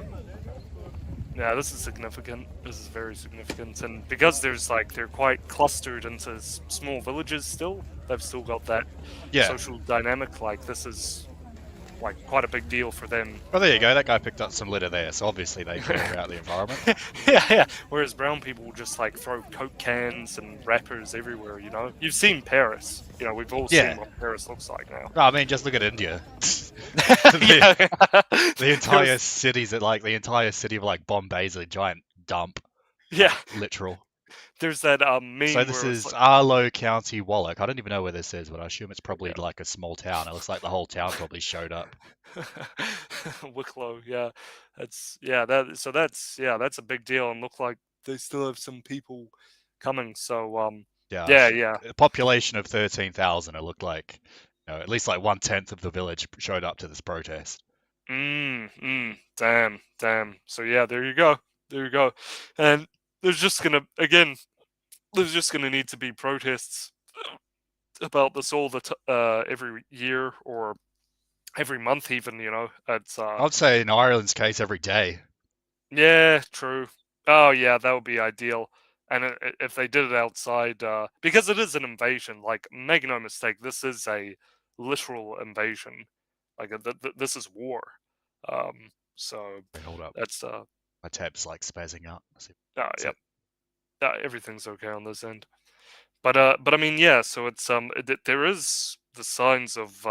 Yeah, this is significant. This is very significant, and because they're quite clustered into small villages still. They've still got that Yeah. social dynamic. Like, this is like quite a big deal for them. Well, there you go. That guy picked up some litter there, so obviously they care about the environment. Yeah. Whereas brown people will just like throw Coke cans and wrappers everywhere. You've seen Paris. We've all Yeah. seen what Paris looks like now. No, I mean, just look at India. Yeah. The entire city's the entire city of like Bombay is a giant dump. Yeah. Literal. There's that meme So this where it's is like, Arlo County, Wallach. I don't even know where this is, but I assume it's probably yeah. like a small town. It looks like the whole town probably showed up. Wicklow, yeah, that's a big deal, and look like they still have some people coming. So Yeah, yeah. a population of 13,000. It looked like, at least like 1/10 of the village showed up to this protest. Damn. So yeah, there you go, and there's just gonna again, there's just gonna need to be protests about this all every year or every month, even. It's I'd say in Ireland's case, every day. Yeah, true. Oh, yeah, that would be ideal. And if they did it outside, because it is an invasion. Like, make no mistake, this is a literal invasion. Like, this is war. So Wait, hold up. that's My tab's like spazzing out. Let's see. yeah, So, everything's okay on this end. But I mean, yeah. So it's there is the signs of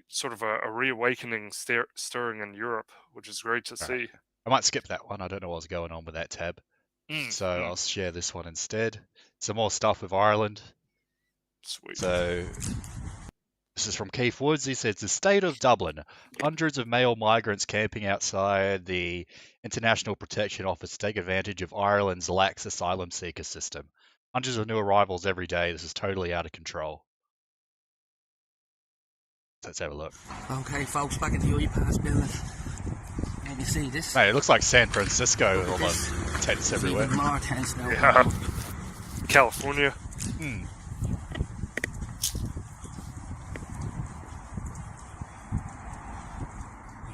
sort of a reawakening stirring in Europe, which is great to all right. see. I might skip that one. I don't know what's going on with that tab. Mm, So mm, I'll share this one instead. Some more stuff with Ireland. sweet. So this is from Keith Woods. He says, the state of Dublin. Hundreds of male migrants camping outside the International Protection Office take advantage of Ireland's lax asylum seeker system. Hundreds of new arrivals every day. This is totally out of control. Let's have a look. Okay, folks, back into the pass building. And you see this? Mate, it looks like San Francisco with all the tents everywhere. Even more tense now. Yeah. California. Hmm.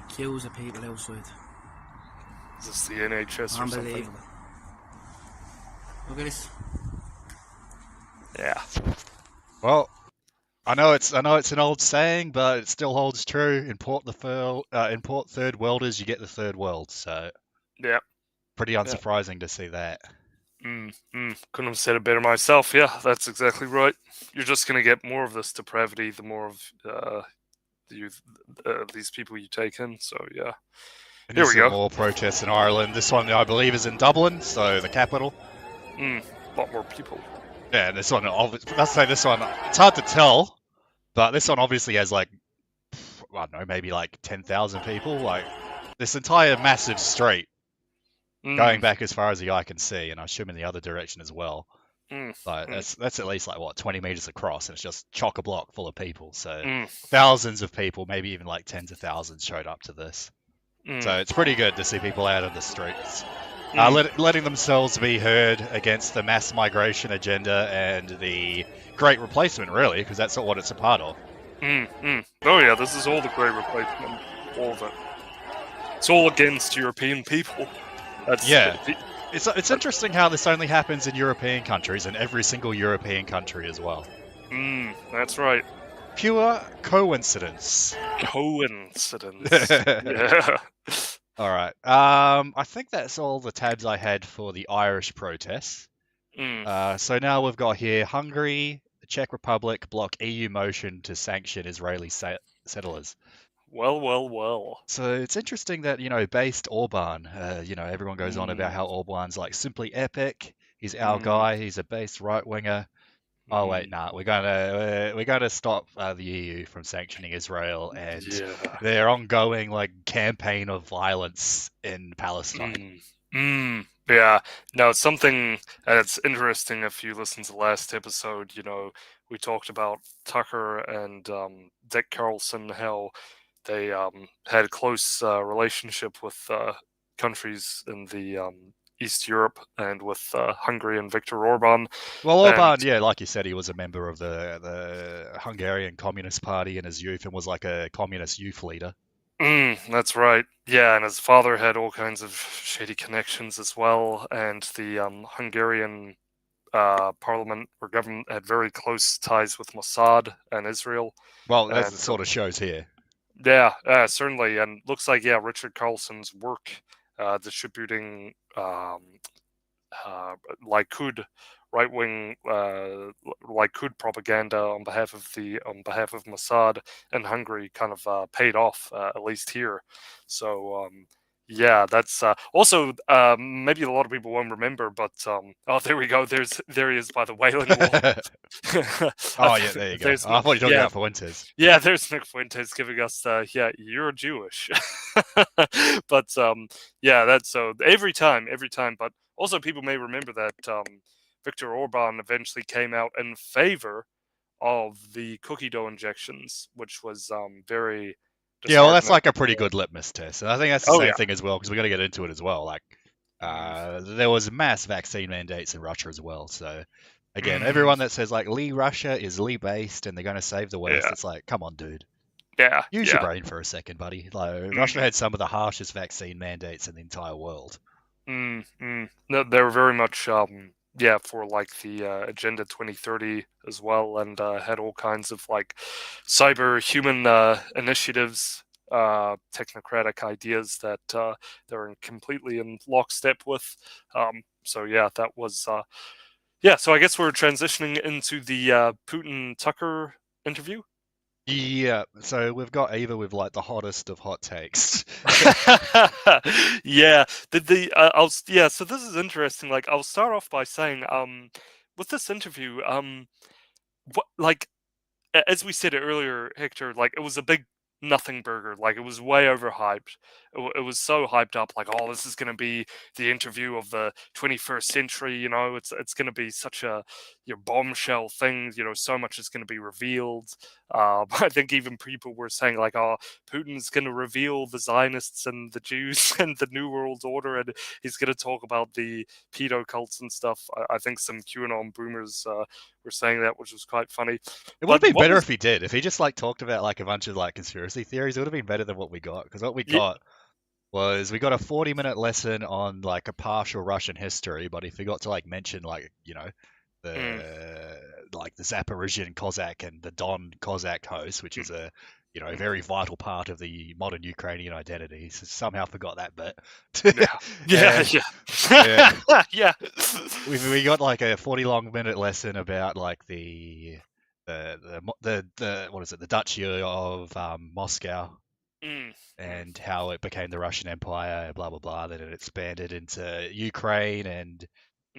Queues of people outside. Is this the NHS or something? Unbelievable. Look at this. Yeah. Well, I know it's an old saying, but it still holds true. Import third worlders, you get the third world. So Yeah. pretty unsurprising to see that. Couldn't have said it better myself. Yeah, that's exactly right. You're just going to get more of this depravity the more of these people you take in. So yeah. And Here we go. More protests in Ireland. This one, I believe, is in Dublin, so the capital. A lot more people. Yeah, this one, let's say this one, it's hard to tell, but this one obviously has like, I don't know, maybe like 10,000 people. Like this entire massive street going back as far as the eye can see, and I assume in the other direction as well. Like that's at least like what 20 meters across, and it's just chock a block full of people. So thousands of people, maybe even like tens of thousands, showed up to this. So it's pretty good to see people out on the streets, letting themselves be heard against the mass migration agenda and the Great Replacement, really, because that's what it's a part of. Oh yeah, this is all the Great Replacement, all of it. It's all against European people. It's interesting how this only happens in European countries, and every single European country as well. That's right. Pure coincidence. Yeah. All right. I think that's all the tabs I had for the Irish protests. So now we've got here Hungary, the Czech Republic block EU motion to sanction Israeli settlers. Well. So it's interesting that, based Orban, everyone goes on about how Orban's like simply epic. He's our guy. He's a based right winger. Oh wait, nah. We're gonna stop the EU from sanctioning Israel and their ongoing like campaign of violence in Palestine. Yeah. No, it's something that's interesting. If you listen to the last episode, we talked about Tucker and Dick Carlson, how they had a close relationship with countries in the East Europe and with Hungary and Viktor Orban. Well, Orban, yeah, like you said, he was a member of the Hungarian Communist Party in his youth and was like a communist youth leader. That's right. Yeah, and his father had all kinds of shady connections as well, and the Hungarian parliament or government had very close ties with Mossad and Israel. Well, that sort of shows here. Yeah, certainly, and looks like Richard Carlson's work distributing Likud right-wing Likud propaganda on behalf of of Mossad in Hungary kind of paid off, at least here. So Yeah, that's also maybe a lot of people won't remember, but oh, there we go. There he is by the Wailing Wall. Oh yeah, there you go. There's Oh, I thought you were talking yeah, about Fuentes. yeah. There's Nick Fuentes giving us yeah, you're Jewish. But yeah, that's so every time. But also people may remember that Viktor Orban eventually came out in favor of the cookie dough injections, which was very Yeah, well, that's disheartening. like a pretty good litmus test, and I think that's the Oh same yeah. thing as well because we got to get into it as well. Like, Mm, there was mass vaccine mandates in Russia as well. So, again, mm, everyone that says like Lee Russia is Lee based and they're going to save the West, yeah, it's like, come on, dude, yeah, use your yeah. brain for a second, buddy. Like, Russia Mm, had some of the harshest vaccine mandates in the entire world. No, they're very much yeah, for like the Agenda 2030 as well, and had all kinds of like cyber human initiatives, technocratic ideas that they're completely in lockstep with. So yeah, that was yeah. So I guess we're transitioning into the Putin Tucker interview. Yeah, so we've got Eva with like the hottest of hot takes. Yeah, yeah. So this is interesting. Like, I'll start off by saying, with this interview, what like as we said earlier, Hector, like it was a big nothing burger. Like it was way overhyped. It was so hyped up. Like, oh, this is going to be the interview of the 21st century. You know, it's going to be such a bombshell thing. You know, so much is going to be revealed. I think even people were saying like, oh, Putin's going to reveal the Zionists and the Jews and the New World Order, and he's going to talk about the pedo cults and stuff. I think some QAnon boomers were saying that, which was quite funny. It would have But been what better was if he did. If he just like talked about like a bunch of like conspiracy theories, it would have been better than what we got. Because what we yeah, got was we got a 40-minute lesson on like a partial Russian history, but he forgot to like mention like, mm, the like the Zaporizhian Cossack and the Don Cossack host, which is a a mm, very vital part of the modern Ukrainian identity. He somehow forgot that bit. yeah, yeah, And yeah, yeah, yeah. we got like a 40 long minute lesson about like the what is it, the Duchy of Moscow, Mm, mm, and how it became the Russian Empire, blah blah blah. Then it expanded into Ukraine, and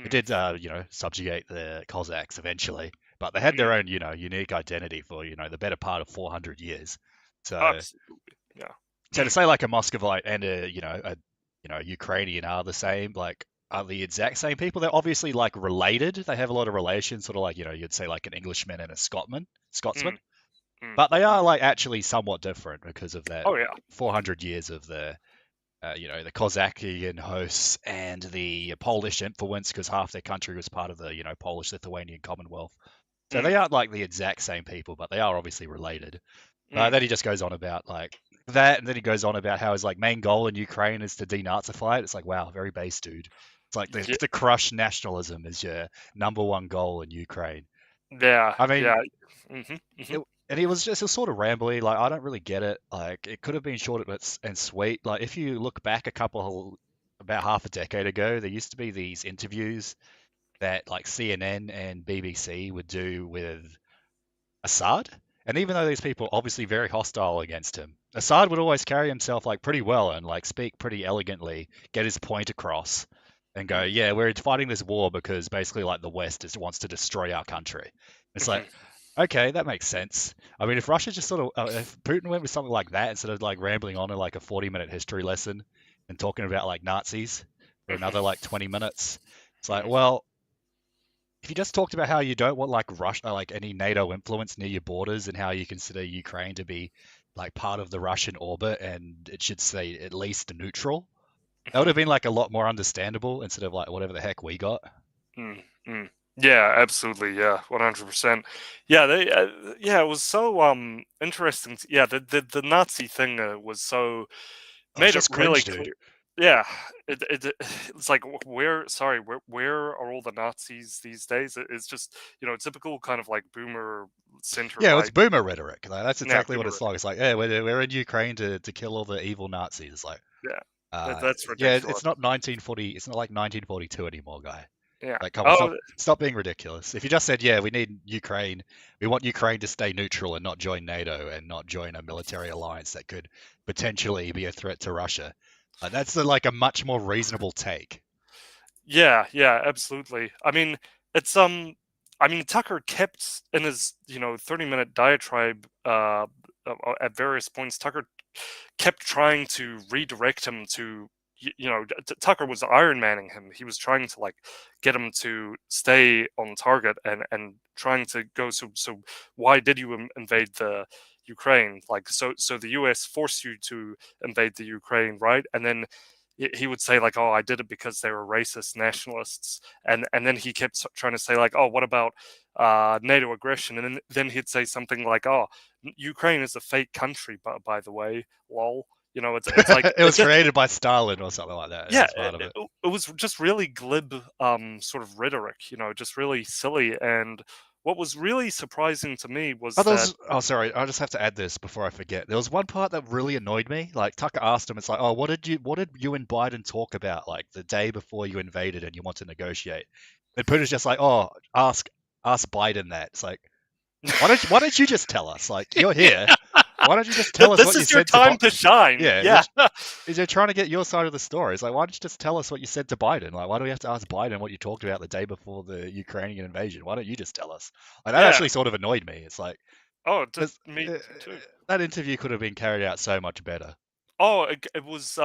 it mm, did subjugate the Cossacks eventually. But they had their mm. own unique identity for the better part of 400 years. So Absolutely, yeah. so to Mm, say like a Muscovite and a Ukrainian are the same, like are the exact same people. They're obviously like related. They have a lot of relations, sort of like you'd say like an Englishman and a Scotsman, mm, mm, but they mm. are like actually somewhat different because of that Oh yeah. 400 years of the Kozakian hosts and the Polish influence, because half their country was part of the Polish-Lithuanian Commonwealth. So Mm, they aren't like the exact same people, but they are obviously related. mm, Then he just goes on about like that, and then he goes on about how his like main goal in Ukraine is to denazify it. It's like, wow, very base, dude. It's like yeah, to crush nationalism is your number one goal in Ukraine. yeah, I mean, yeah. Mm-hmm, mm-hmm, it, and it was sort of rambly. Like I don't really get it. Like it could have been short and sweet. Like if you look back about half a decade ago, there used to be these interviews that like CNN and BBC would do with Assad. And even though these people are obviously very hostile against him, Assad would always carry himself like pretty well and like speak pretty elegantly, get his point across, and go, mm, yeah, we're fighting this war because basically like the West just wants to destroy our country. It's like, mm-hmm, okay, that makes sense. I mean, if Russia just sort of, if Putin went with something like that instead of like rambling on in like a 40-minute history lesson and talking about like Nazis for another mm-hmm, like 20 minutes, it's like, mm. well, if you just talked about how you don't want like Russia, like any NATO influence near your borders, and how you consider Ukraine to be like part of the Russian orbit, and it should say at least neutral, that would have been like a lot more understandable instead of like whatever the heck we got. Mm, mm. Yeah, absolutely. Yeah, 100%. Yeah, yeah, it was so interesting. Yeah, the Nazi thing was so Oh, it's made it just really cringe, dude. clear. Yeah, it's like where are all the Nazis these days? It's just typical kind of like boomer center Yeah, it's right. boomer rhetoric. Like, that's Yeah, exactly what boomer it's like. It's like, yeah, we're in Ukraine to kill all the evil Nazis. It's like, Yeah, that's yeah, ridiculous. it's not 1940. It's not like 1942 anymore, guy. Yeah. Like, come on, Oh, stop being ridiculous. If you just said, yeah, we need Ukraine, we want Ukraine to stay neutral and not join NATO and not join a military alliance that could potentially be a threat to Russia, That's like a much more reasonable take. Yeah, yeah, absolutely. I mean, it's I mean, Tucker kept in his 30-minute diatribe at various points. Tucker kept trying to redirect him to Tucker was Iron Manning him. He was trying to like get him to stay on target and trying to go. So why did you invade the Ukraine? Like so the U.S. forced you to invade the Ukraine, right? And then he would say like, oh, I did it because they were racist nationalists, and then he kept trying to say like, oh, what about NATO aggression? And then he'd say something like, oh, Ukraine is a fake country, by the way, lol. It's like It was created by Stalin or something like that. yeah, That's part of it. it was just really glib, sort of rhetoric, just really silly. And what was really surprising to me was that Oh, sorry. I just have to add this before I forget. There was one part that really annoyed me. Like Tucker asked him, it's like, oh, what did you and Biden talk about like the day before you invaded and you want to negotiate? And Putin's just like, oh, ask Biden that. It's like, why don't you just tell us? Like, you're here. Why don't you just tell us this what you is your said to time to shine. Yeah, Yeah. you're trying to get your side of the story. It's like, why don't you just tell us what you said to Biden? Like, why do we have to ask Biden what you talked about the day before the Ukrainian invasion? Why don't you just tell us? Like, that Yeah. actually sort of annoyed me. It's like, Oh, me too. that interview could have been carried out so much better. Oh, it was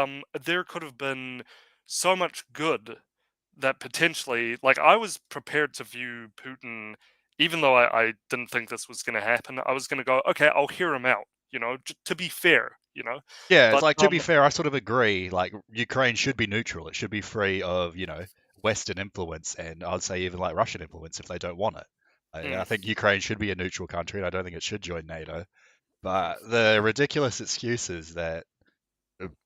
there could have been so much good that potentially, like, I was prepared to view Putin, even though I didn't think this was going to happen. I was going to go, okay, I'll hear him out, to be fair, Yeah, it's but like, to be fair, I sort of agree. Like, Ukraine should be neutral. It should be free of, Western influence, and I'd say even like Russian influence if they don't want it. I think Ukraine should be a neutral country, and I don't think it should join NATO. But the ridiculous excuses that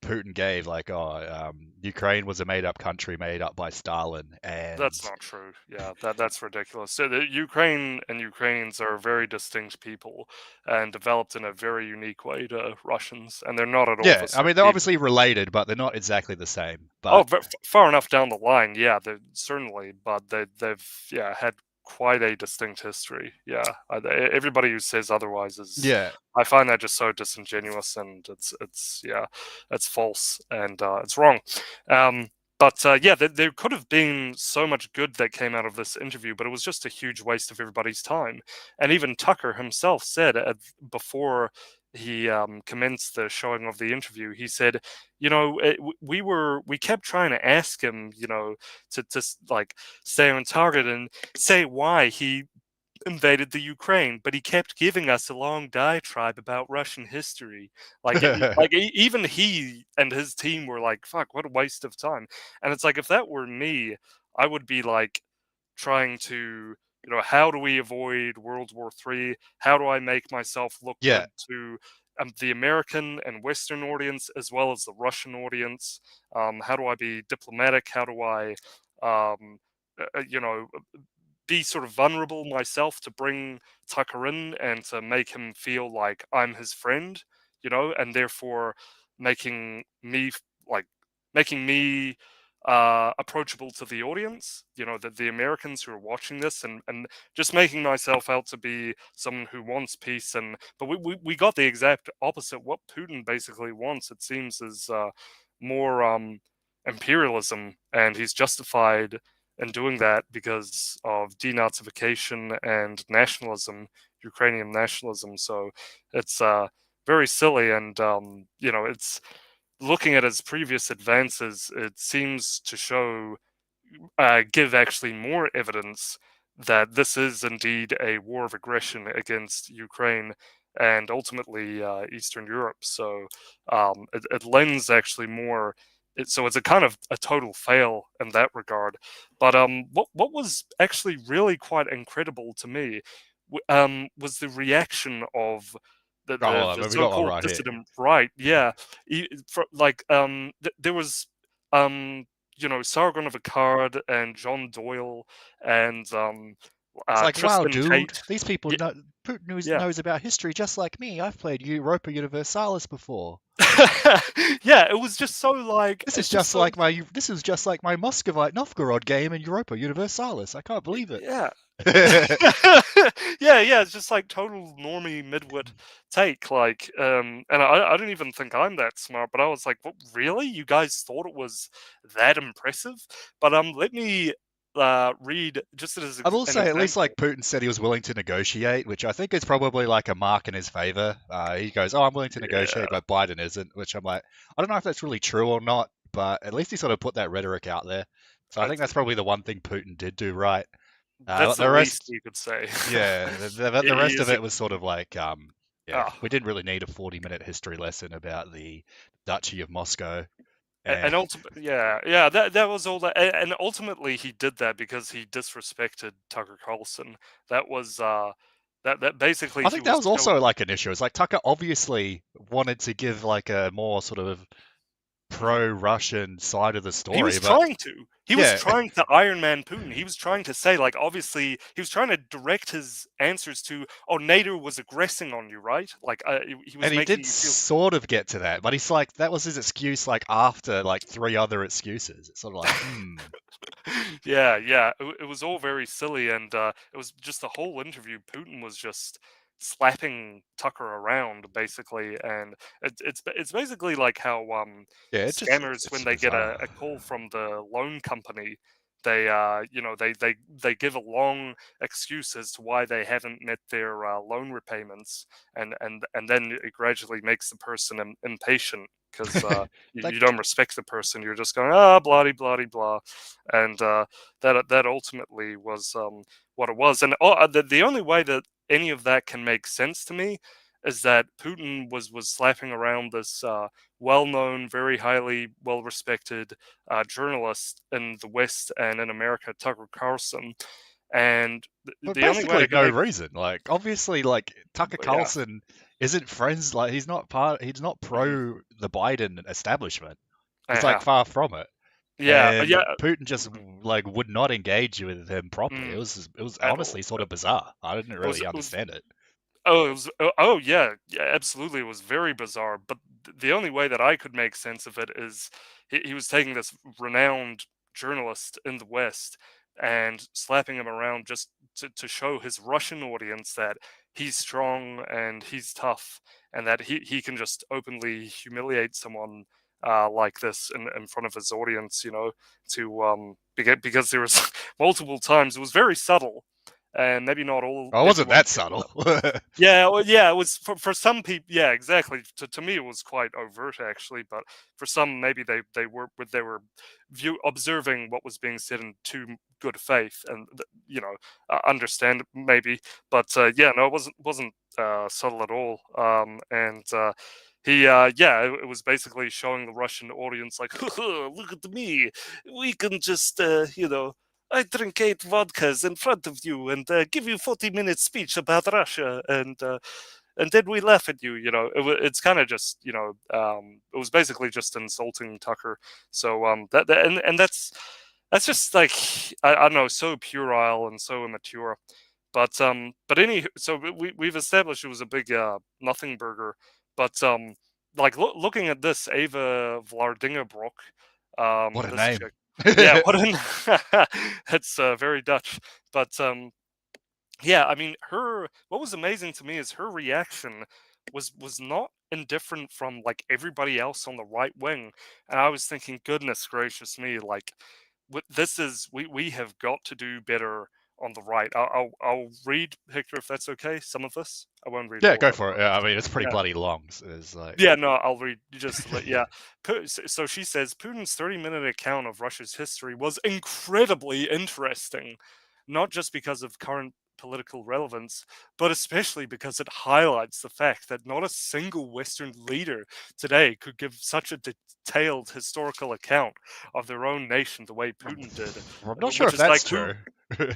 Putin gave, like, oh, Ukraine was a made-up country made up by Stalin, and that's not true. Yeah, that's ridiculous. So the Ukraine and Ukrainians are very distinct people and developed in a very unique way to Russians, and they're not at all yeah, the I same. mean, they're obviously related, but they're not exactly the same. Oh, But far enough down the line, yeah, they certainly, but they've had quite a distinct history. Yeah, everybody who says otherwise is, yeah, I find that just so disingenuous, and it's false and it's wrong. But yeah, there could have been so much good that came out of this interview, but it was just a huge waste of everybody's time. And even Tucker himself said before he commenced the showing of the interview, he said, we kept trying to ask him, to like stay on target and say why he invaded the Ukraine, but he kept giving us a long diatribe about Russian history. Like, even he and his team were like, "Fuck, what a waste of time." And it's like, if that were me, I would be like trying to, how do we avoid World War III? How do I make myself look yeah, good to the American and Western audience as well as the Russian audience? How do I be diplomatic? How do I, um, you know, be sort of vulnerable myself to bring Tucker in and to make him feel like I'm his friend, and therefore making me like making me approachable to the audience, the Americans who are watching this, and just making myself out to be someone who wants peace. But we got the exact opposite. What Putin basically wants, it seems, is more imperialism, and he's justified in doing that because of denazification and nationalism, Ukrainian nationalism. So it's very silly, and it's looking at his previous advances, it seems to show, give actually more evidence that this is indeed a war of aggression against Ukraine and ultimately Eastern Europe. So it lends actually more. So it's a kind of a total fail in that regard. But what was actually really quite incredible to me was the reaction of the, oh, hold the, on, the we got one so-called right here. dissident right. Yeah, there was Sargon of Akkad and John Doyle and It's like, wow, Tristan dude, Tate. these people Yeah, know Putin yeah. knows about history just like me. I've played Europa Universalis before. Yeah, it was just so like This is it's just just so like my Muscovite Novgorod game in Europa Universalis. I can't believe it. yeah. Yeah, it's just like total normie midwit take. Like, and I don't even think I'm that smart, but I was like, what, really? You guys thought it was that impressive? But let me read just as I will an say, at least example. like Putin said he was willing to negotiate, which I think is probably like a mark in his favor. He goes, "Oh, I'm willing to negotiate," Yeah, but Biden isn't, which I'm like, I don't know if that's really true or not, but at least he sort of put that rhetoric out there. So I think that's probably the one thing Putin did do right. that's the The least rest, you could say. yeah, the He rest of is. it was sort of like, yeah, Ah, we didn't really need a 40-minute history lesson about the Duchy of Moscow. Eh. and ultimately, yeah, that was all that, and ultimately he did that because he disrespected Tucker Carlson. That was that basically I he think that was was also showing. like an issue. It's like Tucker obviously wanted to give like a more sort of Mhm. pro-Russian side of the He was story, but trying to. He was yeah, trying to Iron Man Putin. He was trying to say, like, obviously, he was trying to direct his answers to, "Oh, NATO was aggressing on you, right?" Like, he was and he making did you feel. sort of get to that, but he's like that was his excuse like after like three other excuses. It's sort of like, Yeah. It was all very silly, and it was just the whole interview. Putin was just slapping Tucker around, basically, and it's basically like how yeah, scammers, it's when they get bizarre. a call from the loan company, they they give a long excuse as to why they haven't met their loan repayments, and then it gradually makes the person impatient because you Like, don't respect the person. You're just going, ah, blah blah blah, and that ultimately was what it was. And the only way that any of that can make sense to me is that Putin was slapping around this well-known, very highly well-respected journalist in the West and in America, Tucker Carlson, and for the only way basically that can no make. reason. Like, obviously, like Tucker Yeah. Carlson isn't friends. Like, he's not Mhm. pro the Biden establishment. He's like Uh-huh. far from it. Yeah, And yeah. Putin just Mhm. like would not engage with him properly. Mm. It was At all. honestly sort of bizarre. I didn't It was really it was understand it. Oh, it was oh, yeah, absolutely, it was very bizarre, but the only way that I could make sense of it is he was taking this renowned journalist in the West and slapping him around just to show his Russian audience that he's strong and he's tough and that he can just openly humiliate someone like this in front of his audience, to because there was multiple times. It was very subtle, and maybe not all Oh, it wasn't everyone that picked it subtle. up. Yeah, well, yeah, it was for some people. Yeah, exactly. To me, it was quite overt actually, but for some, maybe they were observing what was being said in too good faith, and understand maybe. But yeah, no, it wasn't subtle at all. And he, yeah, it was basically showing the Russian audience like, look at me, we can just, I drink 8 vodkas in front of you and give you 40-minute speech about Russia, and then we laugh at you. It's kind of just it was basically just insulting Tucker. So and that's just like I don't know, so puerile and so immature. But so we've established it was a big nothing burger, but like looking at this Ava Vlardingerbroek, What a this name. chick. Yeah, what an that's very Dutch. But yeah, I mean, her. What was amazing to me is her reaction was not indifferent from like everybody else on the right wing, and I was thinking, goodness gracious me, like, this is we have got to do better on the right. I'll read, Hector, if that's okay. Some of this. I won't read Yeah, all of go it. for it. But Yeah, I mean, it's pretty yeah. bloody long. So it's like, Yeah, no, I'll read just to let. Yeah, so she says Putin's 30-minute account of Russia's history was incredibly interesting, not just because of current political relevance, but especially because it highlights the fact that not a single Western leader today could give such a detailed historical account of their own nation the way Putin did, I'm not sure which if is like that's who. true.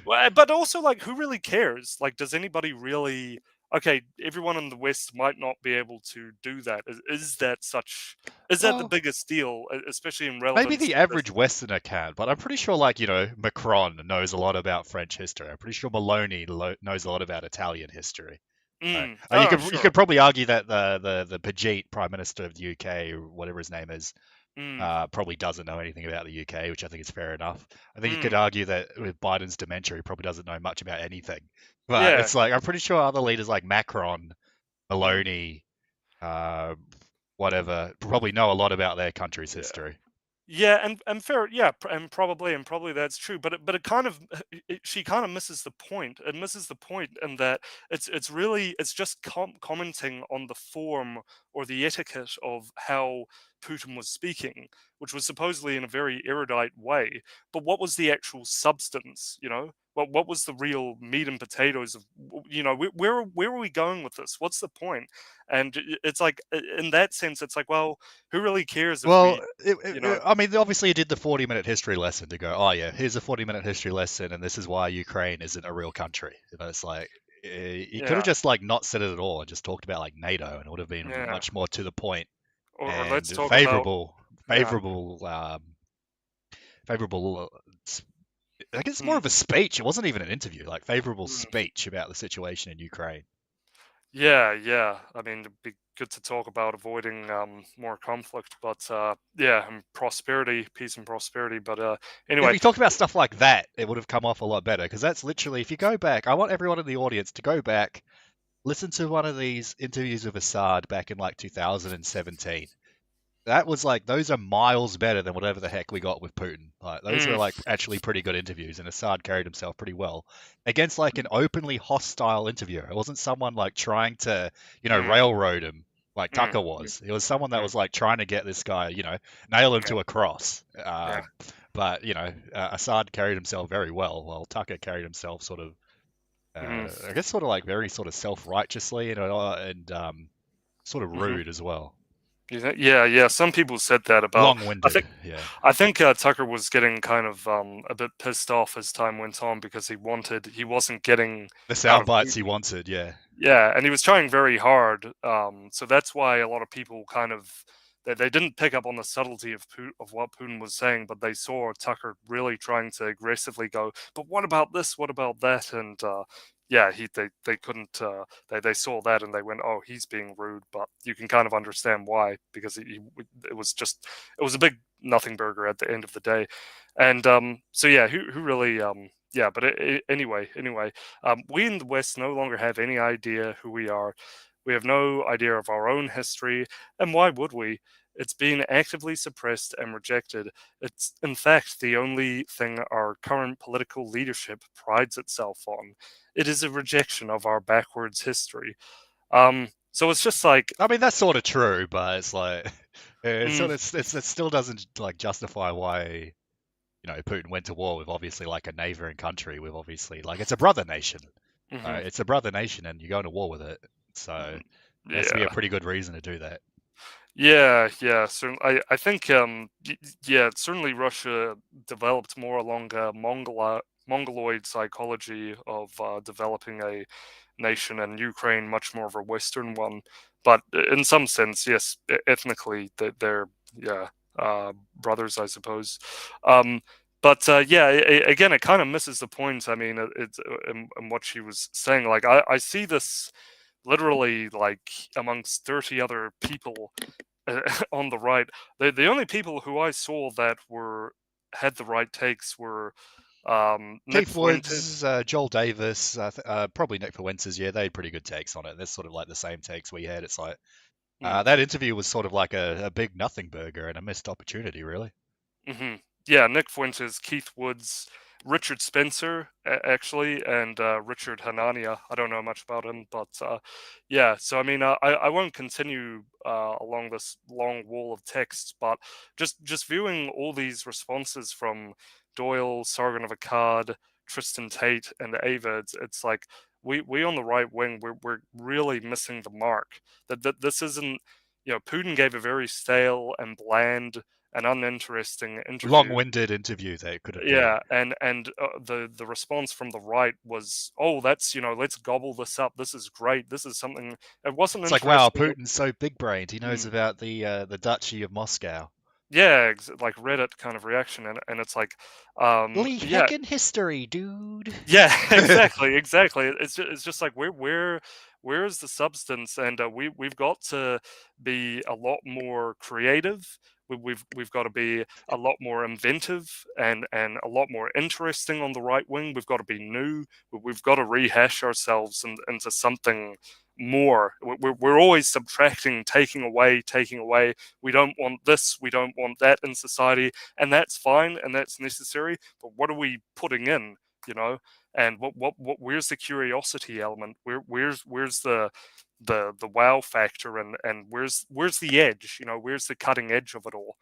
Well, but also, like, who really cares? Like, does anybody really? Okay, everyone in the West might not be able to do that. Is that such? Is that the Well, biggest deal, especially in maybe relevance the to this? average Westerner can, but I'm pretty sure, like, Macron knows a lot about French history. I'm pretty sure Maloney knows a lot about Italian history. You Oh, could sure. probably argue that the Pajit Prime Minister of the UK, or whatever his name is, probably doesn't know anything about the UK, which I think is fair enough. I think you could argue that with Biden's dementia, he probably doesn't know much about anything. But Yeah. it's like I'm pretty sure other leaders like Macron, Mm, Maloney, whatever, probably know a lot about their country's yeah. history. Yeah, and fair, yeah, and probably that's true. But it kind of she kind of misses the point. It misses the point in that it's just commenting on the form or the etiquette of how Putin was speaking, which was supposedly in a very erudite way. But what was the actual substance? What was the real meat and potatoes of where are we going with this? What's the point? And it's like in that sense, it's like, well, who really cares if Well, we you know I mean, obviously, you did the 40-minute history lesson to go, oh, yeah, here's a 40-minute history lesson, and this is why Ukraine isn't a real country. It's like, you could have Yeah, just, like, not said it at all and just talked about, like, NATO, and it would have been yeah. much more to the point Or let's and talk about yeah. favorable. I guess it's more Mm, of a speech. It wasn't even an interview, like, favorable mm. speech about the situation in Ukraine. Yeah, yeah. I mean, it'd be good to talk about avoiding more conflict, but yeah, and prosperity, peace and prosperity. But If anyway, you talked about stuff like that, it would have come off a lot better because that's literally, if you go back, I want everyone in the audience to go back, listen to one of these interviews with Assad back in like 2017. That was like, those are miles better than whatever the heck we got with Putin. Like, those were mm, like actually pretty good interviews, and Assad carried himself pretty well against like an openly hostile interviewer. It wasn't someone like trying to, mm, railroad him like mm, Tucker mm, was. It was someone that mm, was like trying to get this guy, nail him yeah, to a cross. yeah. But Assad carried himself very well, while Tucker carried himself sort of, Mm, I guess, sort of like very sort of self-righteously and sort of hmm. rude as well. Yeah, yeah. Some people said that about. I Long-winded, think yeah. I think Tucker was getting kind of a bit pissed off as time went on because he wasn't getting The out sound of bites he Putin. wanted, yeah. Yeah, and he was trying very hard. So that's why a lot of people kind of they didn't pick up on the subtlety of what Putin was saying, but they saw Tucker really trying to aggressively go. But what about this? What about that? And yeah, they couldn't. They saw that and they went, oh, he's being rude. But you can kind of understand why because it was just it was a big nothing burger at the end of the day. And so yeah, who really yeah, but anyway, we in the West no longer have any idea who we are. We have no idea of our own history, and why would we? It's been actively suppressed and rejected. It's, in fact, the only thing our current political leadership prides itself on. It is a rejection of our backwards history. So it's just like, I mean, that's sort of true, but it's like, mm, it still doesn't like justify why, Putin went to war with obviously like a neighboring country with obviously like it's a brother nation. mhm, It's a brother nation, and you're going to war with it. So it has to be a yeah. pretty good reason to do that. Yeah, yeah. Certainly, I think, yeah, certainly Russia developed more along Mongoloid psychology of developing a nation, and Ukraine much more of a Western one. But in some sense, yes, ethnically, they're yeah, brothers, I suppose. Um, but yeah, again, it kind of misses the point. I mean, it's in what she was saying. Like, I see this literally like amongst 30 other people on the right. The only people who I saw that were had the right takes were Nick Keith Fuentes. Woods, Joel Davis, probably Nick Fuentes, yeah, they had pretty good takes on it. They're sort of like the same takes we had. It's like Mm, that interview was sort of like a big nothing burger and a missed opportunity, really. hmm Yeah, Nick Fuentes, Keith Woods, Richard Spencer, actually, and Richard Hanania. I don't know much about him, but yeah. So I mean, I won't continue along this long wall of text, but just viewing all these responses from Doyle, Sargon of Akkad, Tristan Tate, and Ava, it's like we on the right wing we're really missing the mark. That this isn't. Putin gave a very stale and bland an uninteresting interview. Long-winded interview they could have been. Yeah, and the response from the right was, "Oh, that's let's gobble this up. This is great. This is something." It wasn't It's like, wow, interesting. Putin's so big-brained. He knows Mm. about the Duchy of Moscow. Yeah, like Reddit kind of reaction, and it's like, Lee yeah, heckin' history, dude. yeah, exactly, exactly. It's just like where's the substance? And we've got to be a lot more creative. We've got to be a lot more inventive and a lot more interesting on the right wing. We've got to be new. We've got to rehash ourselves into something more. We're always subtracting, taking away, taking away. We don't want this, we don't want that in society, and that's fine and that's necessary. But what are we putting in? You know, and what where's the curiosity element? Where's the wow factor, and where's the edge? You know, where's the cutting edge of it all?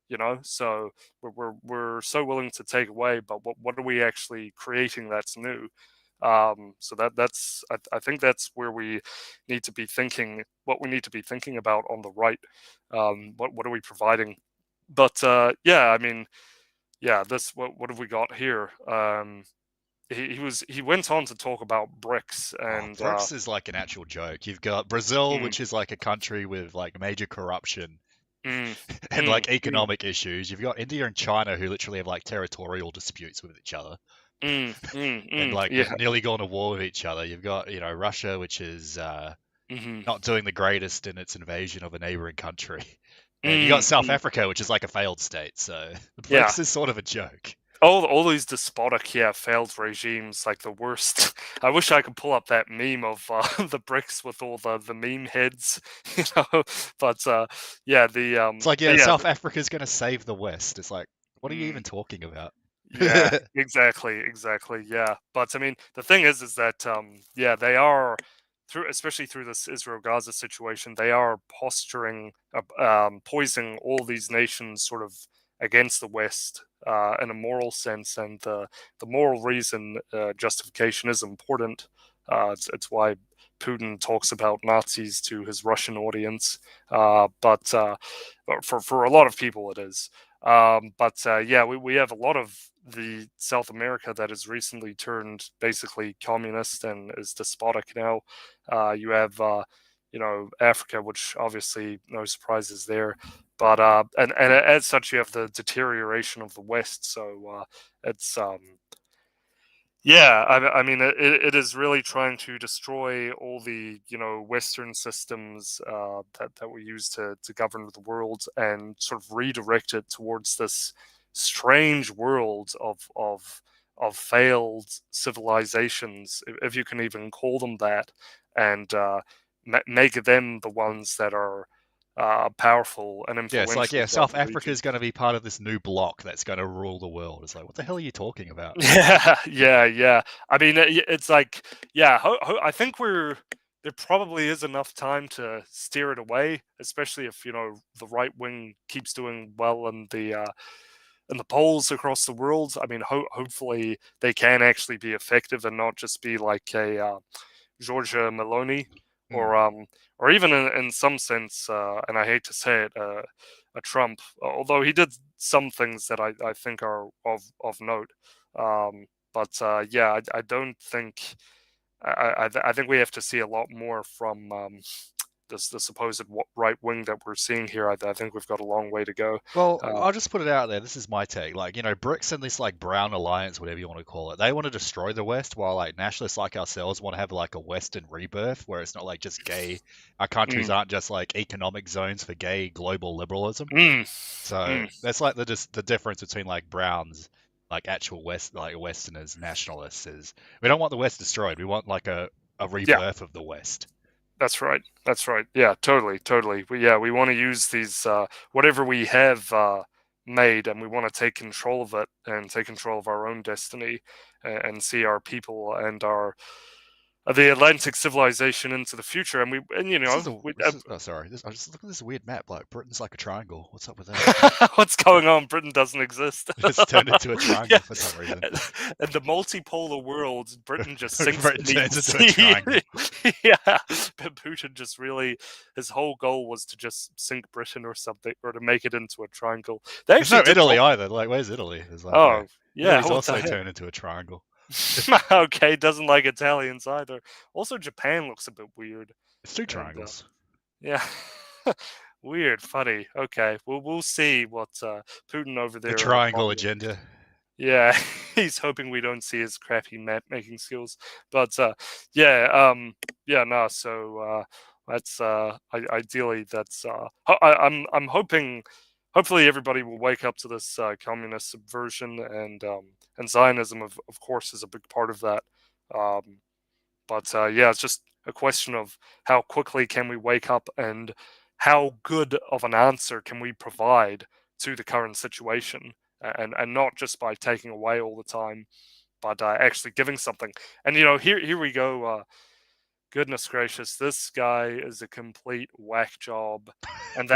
You know, so we're so willing to take away, but what are we actually creating that's new? So that's I think that's where we need to be thinking, what we need to be thinking about on the right. What are we providing? But yeah, I mean, yeah, this what have we got here? He went on to talk about BRICS Oh, and BRICS is like an actual joke. You've got Brazil, mm, which is like a country with like major corruption mm, and mm, like economic issues. You've got India and China who literally have like territorial disputes with each other and like yeah, have nearly gone to war with each other. You've got, you know, Russia, which is mm-hmm, not doing the greatest in its invasion of a neighboring country. And you got mm, South mm, Africa, which is like a failed state. So yeah. BRICS is sort of a joke. All these despotic, yeah, failed regimes, like the worst. I wish I could pull up that meme of the BRICS with all the meme heads, you know. But yeah, It's like, but yeah, yeah, South Africa's going to save the West. It's like, what are you mm, even talking about? yeah, exactly, yeah. But I mean, the thing is that yeah, they are through, especially through this Israel-Gaza situation, they are posturing, poising all these nations sort of against the West in a moral sense, and the moral reason justification is important. It's why Putin talks about Nazis to his Russian audience, but for a lot of people it is. But yeah, we have a lot of the South America that has recently turned basically communist and is despotic now. You have, you know, Africa, which obviously no surprises there. But and as such, you have the deterioration of the West. So it's yeah, I mean, it is really trying to destroy all the, you know, Western systems that we use to govern the world, and sort of redirect it towards this strange world of failed civilizations, if you can even call them that, and make them the ones that are powerful and Yeah, it's like, influential yeah, throughout South the Africa region. is going to be part of this new bloc that's going to rule the world. It's like, what the hell are you talking about? Yeah. I mean, it's like, yeah. I think there probably is enough time to steer it away, especially if, you know, the right wing keeps doing well in the polls across the world. I mean, hopefully they can actually be effective and not just be like a Georgia Meloni, Hmm. or even in some sense, and I hate to say it, a Trump. Although he did some things that I think are of note. But yeah, I don't think I think we have to see a lot more from the supposed right wing that we're seeing here. I think we've got a long way to go. Well, Uh, I'll just put it out there. This is my take. Like, you know, BRICS and this like brown alliance, whatever you want to call it, they want to destroy the West, while like nationalists like ourselves want to have like a Western rebirth where it's not like just gay. Our countries mm, aren't just like economic zones for gay global liberalism. mm, So mm, that's like the difference between like browns, like actual West, like Westerners, nationalists is we don't want the West destroyed. We want like a yeah. rebirth of the West. That's right. That's right. Yeah, totally. We want to use these whatever we have made, and we want to take control of it and take control of our own destiny, and see our people and our the Atlantic civilization into the future. And you This know, is a we, this is oh sorry. I just look at this weird map. Like Britain's like a triangle. What's up with that? what's going on? Britain doesn't exist. It's turned into a triangle Yeah, for some reason. and the multipolar world, Britain just sinks Britain beneath turns the into a sea. triangle. Yeah, but Putin just really, his whole goal was to just sink Britain or something, or to make it into a triangle. They There's actually no did Italy talk. either. Like, where's Italy? It's like, Oh, yeah, Italy's what the also heck? turned into a triangle. Okay, doesn't like Italians either. Also, Japan looks a bit weird, It's two and triangles. yeah. Weird, funny. Okay, we'll see what Putin over The there triangle talking. agenda. Yeah, he's hoping we don't see his crappy map making skills. But no. So that's ideally that's I'm hoping. Hopefully, everybody will wake up to this communist subversion, and Zionism, of course, is a big part of that. But it's just a question of how quickly can we wake up and how good of an answer can we provide to the current situation, and not just by taking away all the time, but actually giving something. And here we go. Goodness gracious, this guy is a complete whack job, and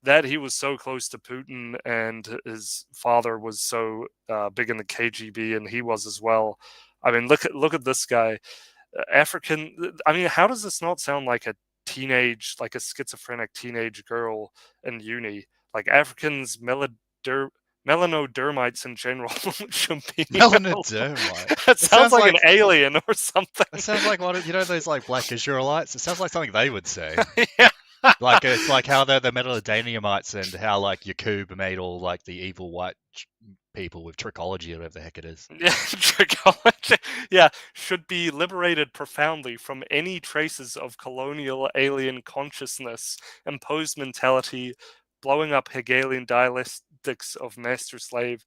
that he was so close to Putin, and his father was so big in the KGB, and he was as well. I mean, look at this guy. African. I mean, how does this not sound like a teenage, like a schizophrenic teenage girl in uni? Like Africans, melanodermites in general should be. Melanodermite. It It sounds sounds like an like alien or something. it sounds like one of those like black Israelites. It sounds like something they would say. Yeah. Like it's like how they're the Melanodermites and how like Yakub made all like the evil white people with trichology or whatever the heck it is. Yeah, trichology. Yeah, should be liberated profoundly from any traces of colonial alien consciousness, imposed mentality, blowing up Hegelian dialectics of master-slave.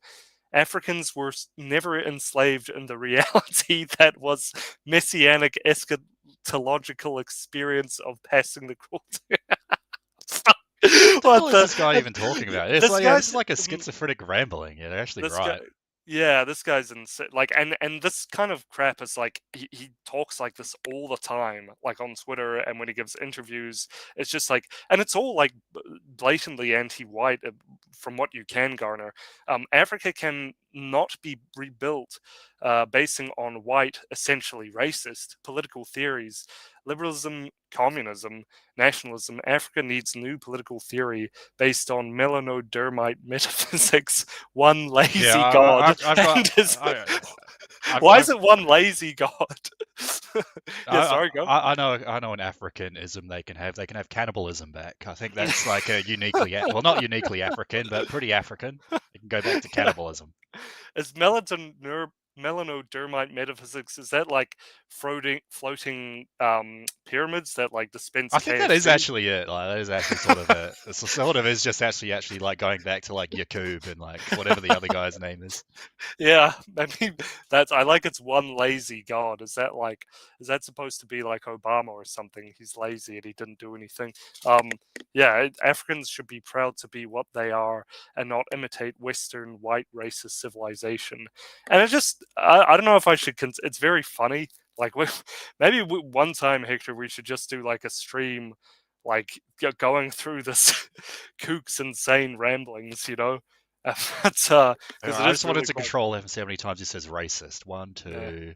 Africans were never enslaved in the reality that was messianic eschatological experience of passing the cruelty. What the hell is the- this guy even talking about? It's this like guy's- this is like a schizophrenic rambling. Yeah, they're actually this right. guy, yeah, this guy's insane. Like, and this kind of crap is like he talks like this all the time, like on Twitter and when he gives interviews. It's just like, and it's all like blatantly anti-white from what you can garner. Africa can not be rebuilt basing on white, essentially racist political theories. Liberalism, communism, nationalism. Africa needs new political theory based on melanodermite metaphysics. One lazy Yeah, god. I've and got. his- Why is it one lazy god? Yeah, sorry, go. I know an Africanism they can have. They can have cannibalism back. I think that's like a uniquely, well, not uniquely African, but pretty African. They can go back to cannibalism. Is melanodermite metaphysics, is that like floating pyramids that like dispense I think that is KFC? actually it. Like that is actually sort of it. It's sort of is just actually like going back to like Yakub and like whatever the other guy's name is. Yeah, I mean I like it's one lazy god. Is that supposed to be like Obama or something? He's lazy and he didn't do anything. Africans should be proud to be what they are and not imitate Western white racist civilization. And I don't know if I should. It's very funny. Like maybe one time, Hector, we should just do like a stream, like going through this kook's insane ramblings, because I it is just wanted really to quite. control F and see how many times he says racist. 1, Yeah. 2,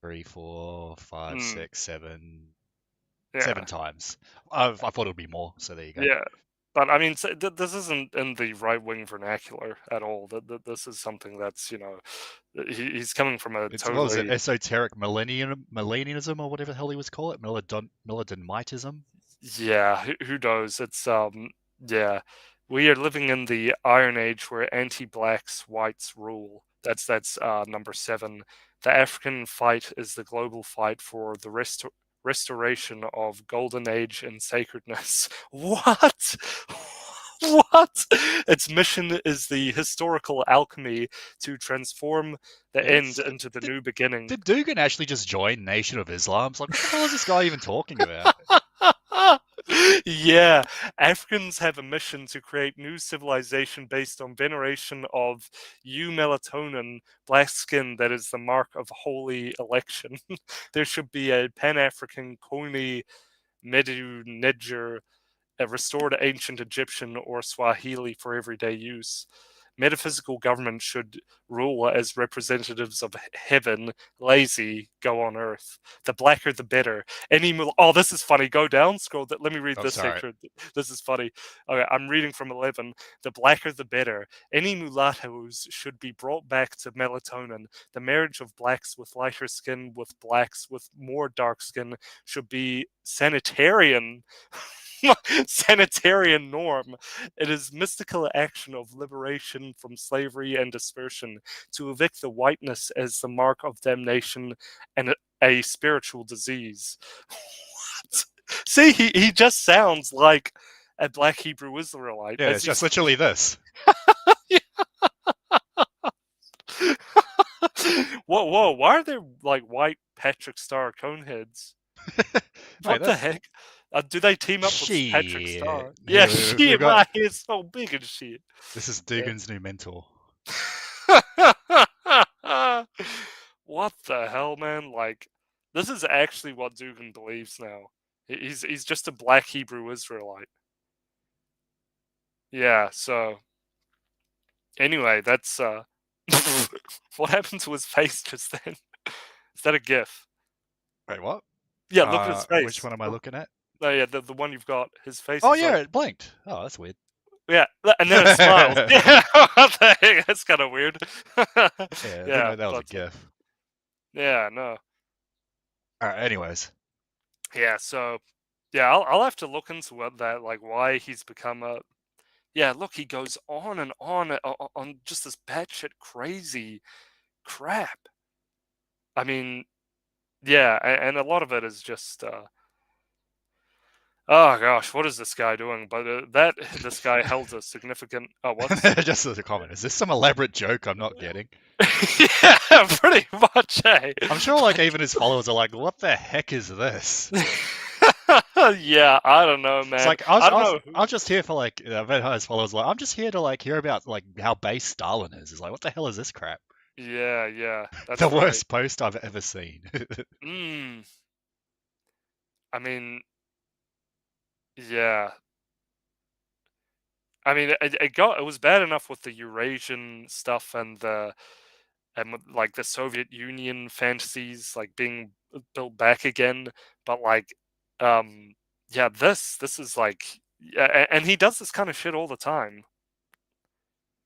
3, 4, 5, Mm. 6, 7. Yeah. 7 times. I thought it would be more, so there you go. Yeah. But I mean, this isn't in the right wing vernacular at all. This is something that's he's coming from a It's totally. what was it? Esoteric millennialism or whatever the hell he was call it? Melodonmitism? Yeah, who knows? It's yeah. We are living in the Iron Age where anti-blacks, whites rule. That's number 7. The African fight is the global fight for the restoration of golden age and sacredness. What? What? Its mission is the historical alchemy to transform the end into the new beginning. Did Dugan actually just join Nation of Islam? It's like, what the hell is this guy even talking about? Yeah, Africans have a mission to create new civilization based on veneration of melatonin, black skin that is the mark of holy election. There should be a Pan-African Koni Medu Nedger, a restored ancient Egyptian or Swahili for everyday use. Metaphysical government should rule as representatives of heaven, lazy, go on earth. The blacker the better. This is funny. Go down, scroll. Let me read this, sorry. Hector. This is funny. Okay, I'm reading from 11. The blacker the better. Any mulattoes should be brought back to melatonin. The marriage of blacks with lighter skin with blacks with more dark skin should be sanitarian sanitarian norm. It is mystical action of liberation from slavery and dispersion to evict the whiteness as the mark of damnation and a spiritual disease. What? See, he just sounds like a black Hebrew Israelite. Yeah, it's just literally this. Whoa, why are there like white Patrick Star Coneheads? What the heck? Do they team up with Patrick Star? Shit. Yeah, We've shit, got. my hair's so big and shit. This is Dugan's new mentor. What the hell, man? Like, this is actually what Dugan believes now. He's just a black Hebrew Israelite. Yeah, so anyway, that's what happened to his face just then? Is that a GIF? Wait, what? Yeah, look at his face. Which one am I looking at? Oh yeah, the one you've got. His face. Oh is yeah, like, it blinked. Oh, that's weird. yeah, and then it smiles. Yeah, what the heck? That's kind of weird. Yeah, I think that was a but, GIF. yeah, no. Alright, anyways. Yeah, so yeah, I'll have to look into what that, like, why he's become a. Yeah, look, he goes on and on just this batshit crazy crap. I mean, yeah, and a lot of it is just. Oh gosh, what is this guy doing? But this guy held a significant. Oh, what? Just as a comment, is this some elaborate joke I'm not getting? Yeah, pretty much. Eh? I'm sure, like, even his followers are like, "What the heck is this?" Yeah, I don't know, man. It's like I don't know. I'm just here for like. I've had his followers like, I'm just here to like hear about like how base Stalin is. It's like, what the hell is this crap? Yeah, that's The right. worst post I've ever seen. I mean, yeah. I mean, it was bad enough with the Eurasian stuff and like the Soviet Union fantasies like being built back again, but like, yeah, this is like, yeah, and he does this kind of shit all the time.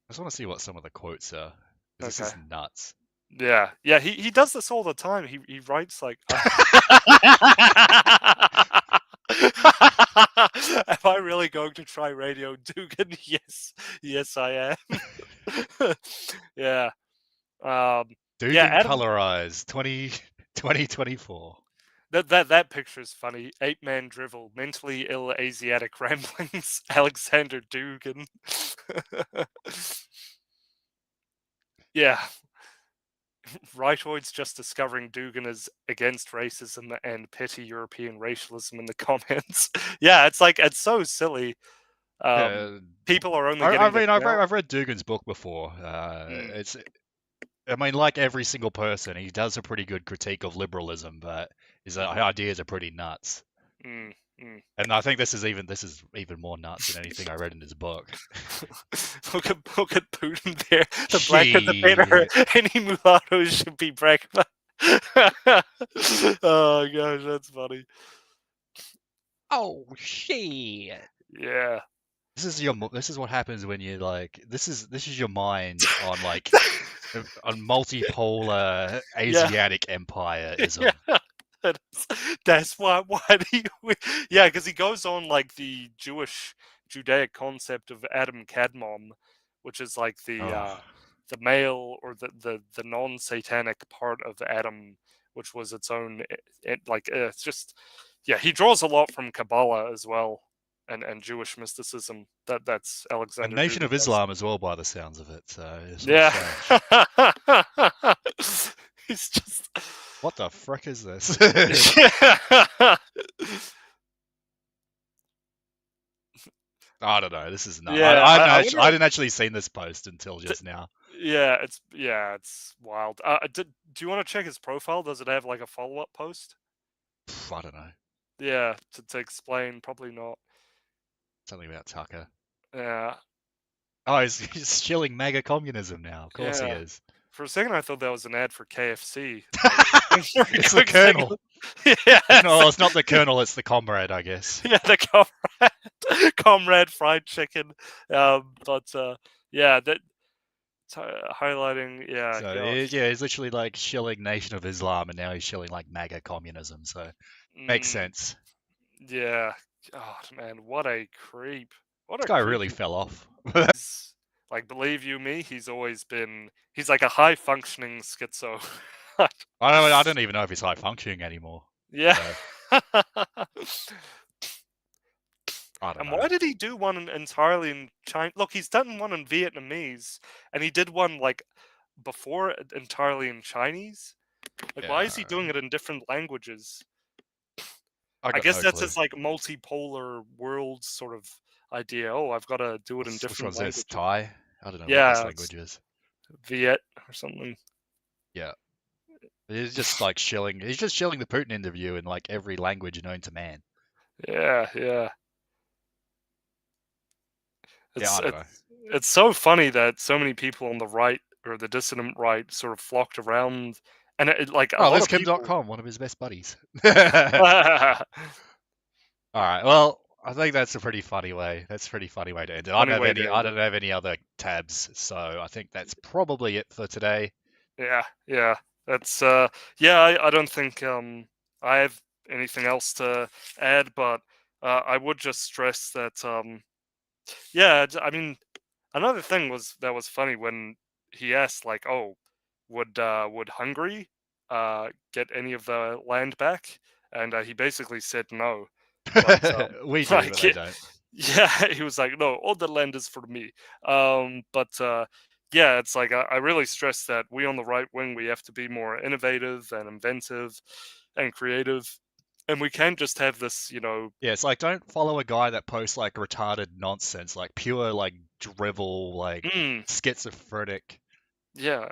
I just want to see what some of the quotes are. 'Cause this is nuts. Yeah, he does this all the time. He writes like. Am I really going to try Radio Dugan? Yes, I am. Yeah. Dugan Adam, colorized 2024. that picture is funny. 8-man drivel, mentally ill Asiatic ramblings. Alexander Dugan. Yeah. Rightoids just discovering Dugan is against racism and petty European racialism in the comments. Yeah, it's like, it's so silly. People are only getting. I've read Dugan's book before. It's, I mean, like every single person, he does a pretty good critique of liberalism, but his ideas are pretty nuts. And I think this is even more nuts than anything I read in his book. Look at Putin there. The black and the better. Any mulattoes should be breakfast. Oh gosh, that's funny. Oh shit! Yeah. This is what happens when you like. This is your mind on like on multipolar Asiatic empireism. Yeah. That's why do you? Yeah, because he goes on like the Judaic concept of Adam Kadmon, which is like the male or the non-satanic part of Adam, which was its own it's just, yeah, he draws a lot from Kabbalah as well and Jewish mysticism. That's Alexander. A Nation of Islam as well, by the sounds of it. So yeah. He's just. What the frick is this? I don't know. This is nuts. Yeah, I didn't actually seen this post until just now. Yeah, it's wild. Do you want to check his profile? Does it have like a follow-up post? I don't know. Yeah, to explain, probably not. Something about Tucker. Yeah. Oh, he's shilling mega communism now. Of course he is. For a second, I thought that was an ad for KFC. It's the Colonel. Yeah. No, it's not the Colonel. It's the Comrade, I guess. Yeah, the Comrade fried chicken. Yeah, that highlighting. Yeah. So he's literally like shilling Nation of Islam, and now he's shilling like MAGA communism. So makes sense. Yeah. God, man, what a creep. What This a guy really creepy. fell off. Like, believe you me, he's always been. He's like a high functioning schizo. I don't even know if he's high functioning anymore. Yeah. So I don't And know. why did he do one entirely in China? Look, he's done one in Vietnamese, and he did one like before entirely in Chinese. Like, why is he Yeah, doing it in different languages? I I got guess no that's clue. his like multipolar world sort of idea. Oh, I've got to do it in Which different one's this? languages. Thai? I don't know what this Yeah, it's language is. Viet or something. Yeah. He's just like shilling. He's just shilling the Putin interview in like every language known to man. Yeah, yeah. Yeah, It's I don't know. it's it's so funny that so many people on the right or the dissident right sort of flocked around, and like a Oh, lot there's of people. Kim.com, one of his best buddies. All right. Well, I think that's a pretty funny way. That's a pretty funny way to end it. Funny way to I end it. don't have any other tabs, so I think that's probably it for today. Yeah, yeah. That's yeah, I don't think I have anything else to add, but I would just stress that yeah, I mean another thing was that was funny when he asked like, "Oh, would Hungary get any of the land back?" And he basically said no. But We do, but like they don't. yeah, he was like, "No, all the land is for me." But yeah, it's like I really stress that we on the right wing we have to be more innovative and inventive and creative, and we can't just have this, you know. Yeah, it's like don't follow a guy that posts like retarded nonsense, like pure like drivel, like Mm, schizophrenic, yeah,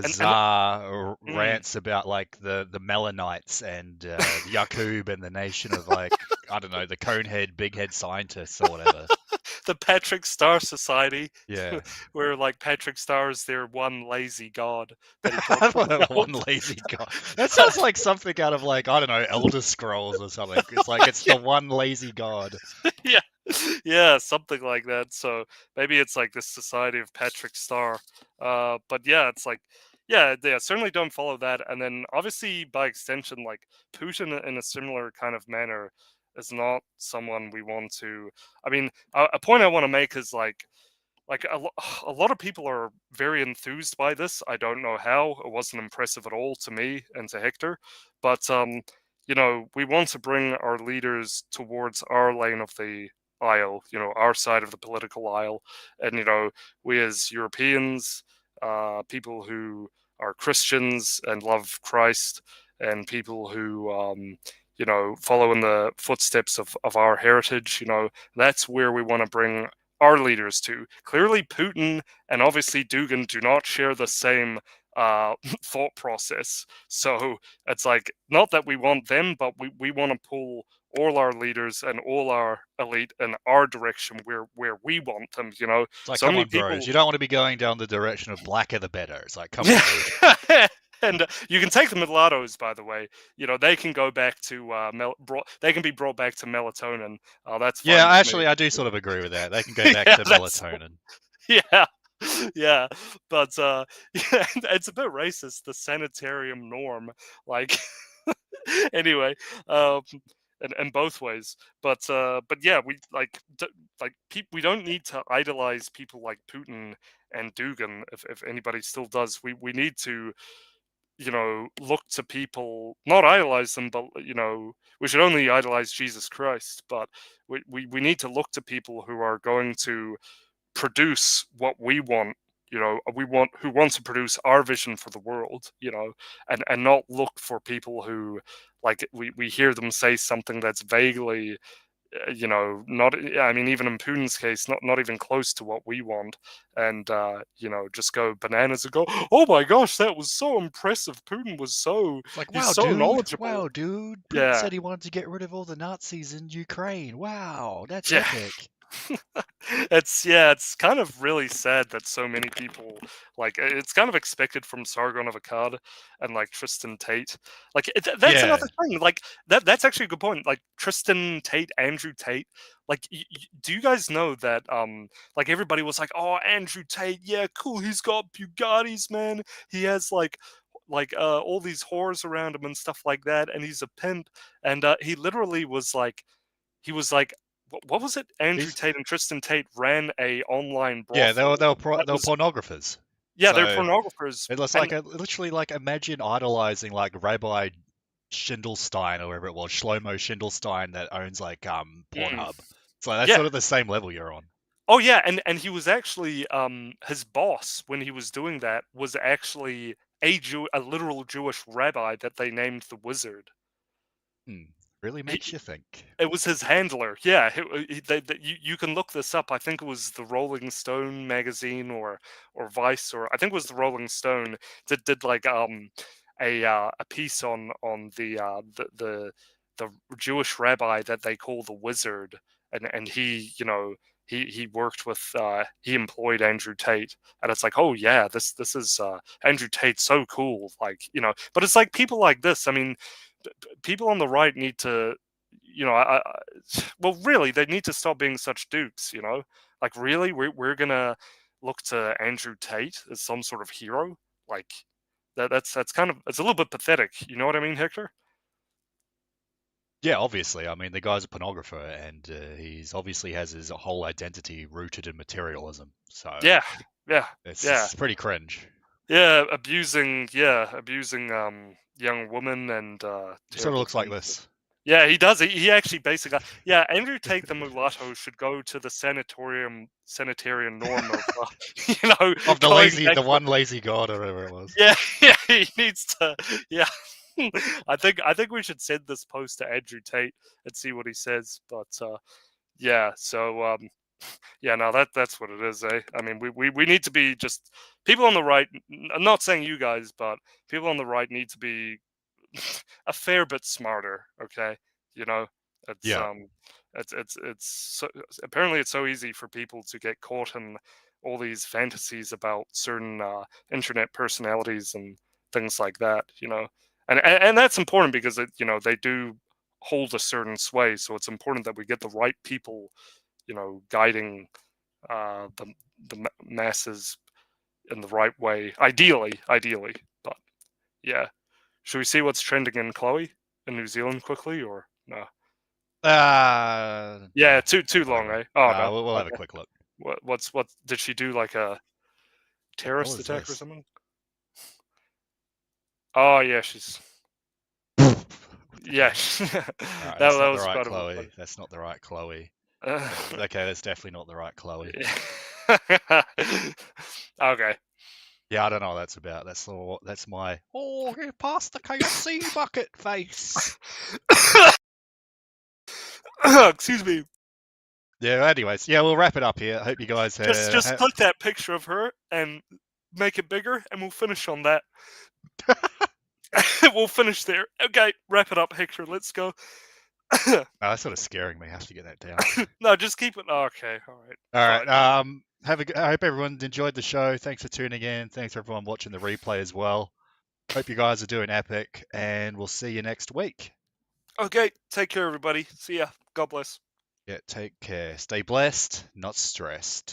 and bizarre mm, rants about like the Melanites and the Yakub and the nation of like I don't know the conehead, big head scientists or whatever. the Patrick Star Society, Yeah, where like Patrick Star is their one lazy god that he talks one about. lazy guy. That sounds like something out of like I don't know Elder Scrolls or something. It's like it's Yeah, the one lazy god. yeah, yeah, something like that. So maybe it's like this Society of Patrick Star. But yeah, it's like, yeah, certainly don't follow that. And then obviously by extension, like Putin in a similar kind of manner is not someone we want to. I mean, a point I want to make is like a lot of people are very enthused by this. I don't know how. It wasn't impressive at all to me and to Hector, but you know, we want to bring our leaders towards our lane of the aisle, you know, our side of the political aisle, and you know, we as Europeans, people who are Christians and love Christ, and people who you know, follow in the footsteps of our heritage, you know, that's where we want to bring our leaders to. Clearly, Putin and obviously Dugin do not share the same thought process. So it's like, not that we want them, but we want to pull all our leaders and all our elite in our direction where we want them, you know. It's like, So come many on, bros. people. You don't want to be going down the direction of blacker the better. It's like, come Yeah. on, dude. And you can take the mulattoes, by the way. You know, they can go back to they can be brought back to melatonin. That's Yeah, fine with me. actually, I do sort of agree with that. They can go back Yeah, to that's melatonin. yeah, yeah, but yeah, it's a bit racist. The sanitarium norm, like, anyway, um, and both ways. But yeah, we like we don't need to idolize people like Putin and Dugin. If anybody still does, we need to, you know, look to people, not idolize them, but you know, we should only idolize Jesus Christ. But we need to look to people who are going to produce what we want, you know, we want, who want to produce our vision for the world, you know, and not look for people who, like, we hear them say something that's vaguely, you know, not, I mean, even in Putin's case, not even close to what we want, and you know, just go bananas and go, oh my gosh, that was so impressive, Putin was so, It's like, he's wow, so dude. knowledgeable. Wow, dude. Putin Yeah, said he wanted to get rid of all the Nazis in Ukraine. Wow, that's yeah. epic. It's, yeah, it's kind of really sad that so many people, like, it's kind of expected from Sargon of Akkad and like Tristan Tate. Like that's Yeah. another thing. Like that's actually a good point. Like Tristan Tate, Andrew Tate. Like, do you guys know that like everybody was like, oh, Andrew Tate, yeah, cool. He's got Bugattis, man. He has like all these whores around him and stuff like that, and he's a pimp. And he literally was like, what was it? Andrew He's Tate and Tristan Tate ran a online yeah, brothel. That they were was pornographers. Yeah, they're So pornographers, it was and like literally like imagine idolizing like Rabbi Schindelstein or whatever it was, Shlomo Schindelstein that owns like Pornhub. So that's yeah. sort of the same level you're on. Oh yeah, and he was actually his boss when he was doing that was actually a literal Jewish rabbi that they named the Wizard. Really makes you think. It was his handler. Yeah, you can look this up. I think it was the Rolling Stone magazine or Vice, or I think it was the Rolling Stone that did like a piece on the Jewish rabbi that they call the Wizard, and he he worked with he employed Andrew Tate, and it's like, oh yeah, this is Andrew Tate's so cool, like but it's like people like this. I mean, people on the right need to well, really, they need to stop being such dupes, like really we're gonna look to Andrew Tate as some sort of hero, like that's kind of, it's a little bit pathetic, you know what I mean, Hector? Yeah, obviously. I mean, the guy's a pornographer, and he's obviously has his whole identity rooted in materialism. So Yeah, yeah, it's pretty cringe. yeah, abusing young women and He sort of terrible looks like things. this. Yeah, he does. He actually basically, yeah. Andrew Tate the mulatto should go to the sanitarian norm of, Of going back the to- one lazy god or whatever it was. Yeah, yeah. He needs to. Yeah, I think we should send this post to Andrew Tate and see what he says. But yeah, so yeah, no, that's what it is, eh? I mean, we need to be just people on the right. I'm not saying you guys, but people on the right need to be a fair bit smarter. Okay, it's Yeah. it's so, apparently it's so easy for people to get caught in all these fantasies about certain internet personalities and things like that. And that's important because they do hold a certain sway. So it's important that we get the right people, guiding the masses in the right way. Ideally. But yeah. Should we see what's trending in Chloe in New Zealand quickly, or no? Yeah, Nah, too long, whatever. eh? Oh no. We'll have a Okay. quick look. What did she do, like a terrorist What is attack or this? something? Oh yeah, she's yeah. Alright, that that's not the was right quite Chloe. That's not the right Chloe. a Okay, that's definitely not the right Chloe. Okay. Yeah, I don't know what that's about. That's my you passed the KFC bucket face. Excuse me. Yeah. Anyways, yeah, we'll wrap it up here. I hope you guys Just click that picture of her and make it bigger, and we'll finish on that. We'll finish there. Okay, wrap it up, Hector. Let's go. that's sort of scaring me. I have to get that down. No, just keep it. Okay, all right. All right. Fine. I hope everyone enjoyed the show. Thanks for tuning in. Thanks for everyone watching the replay as well. Hope you guys are doing epic, and we'll see you next week. Okay, take care, everybody. See ya. God bless. Yeah, take care. Stay blessed, not stressed.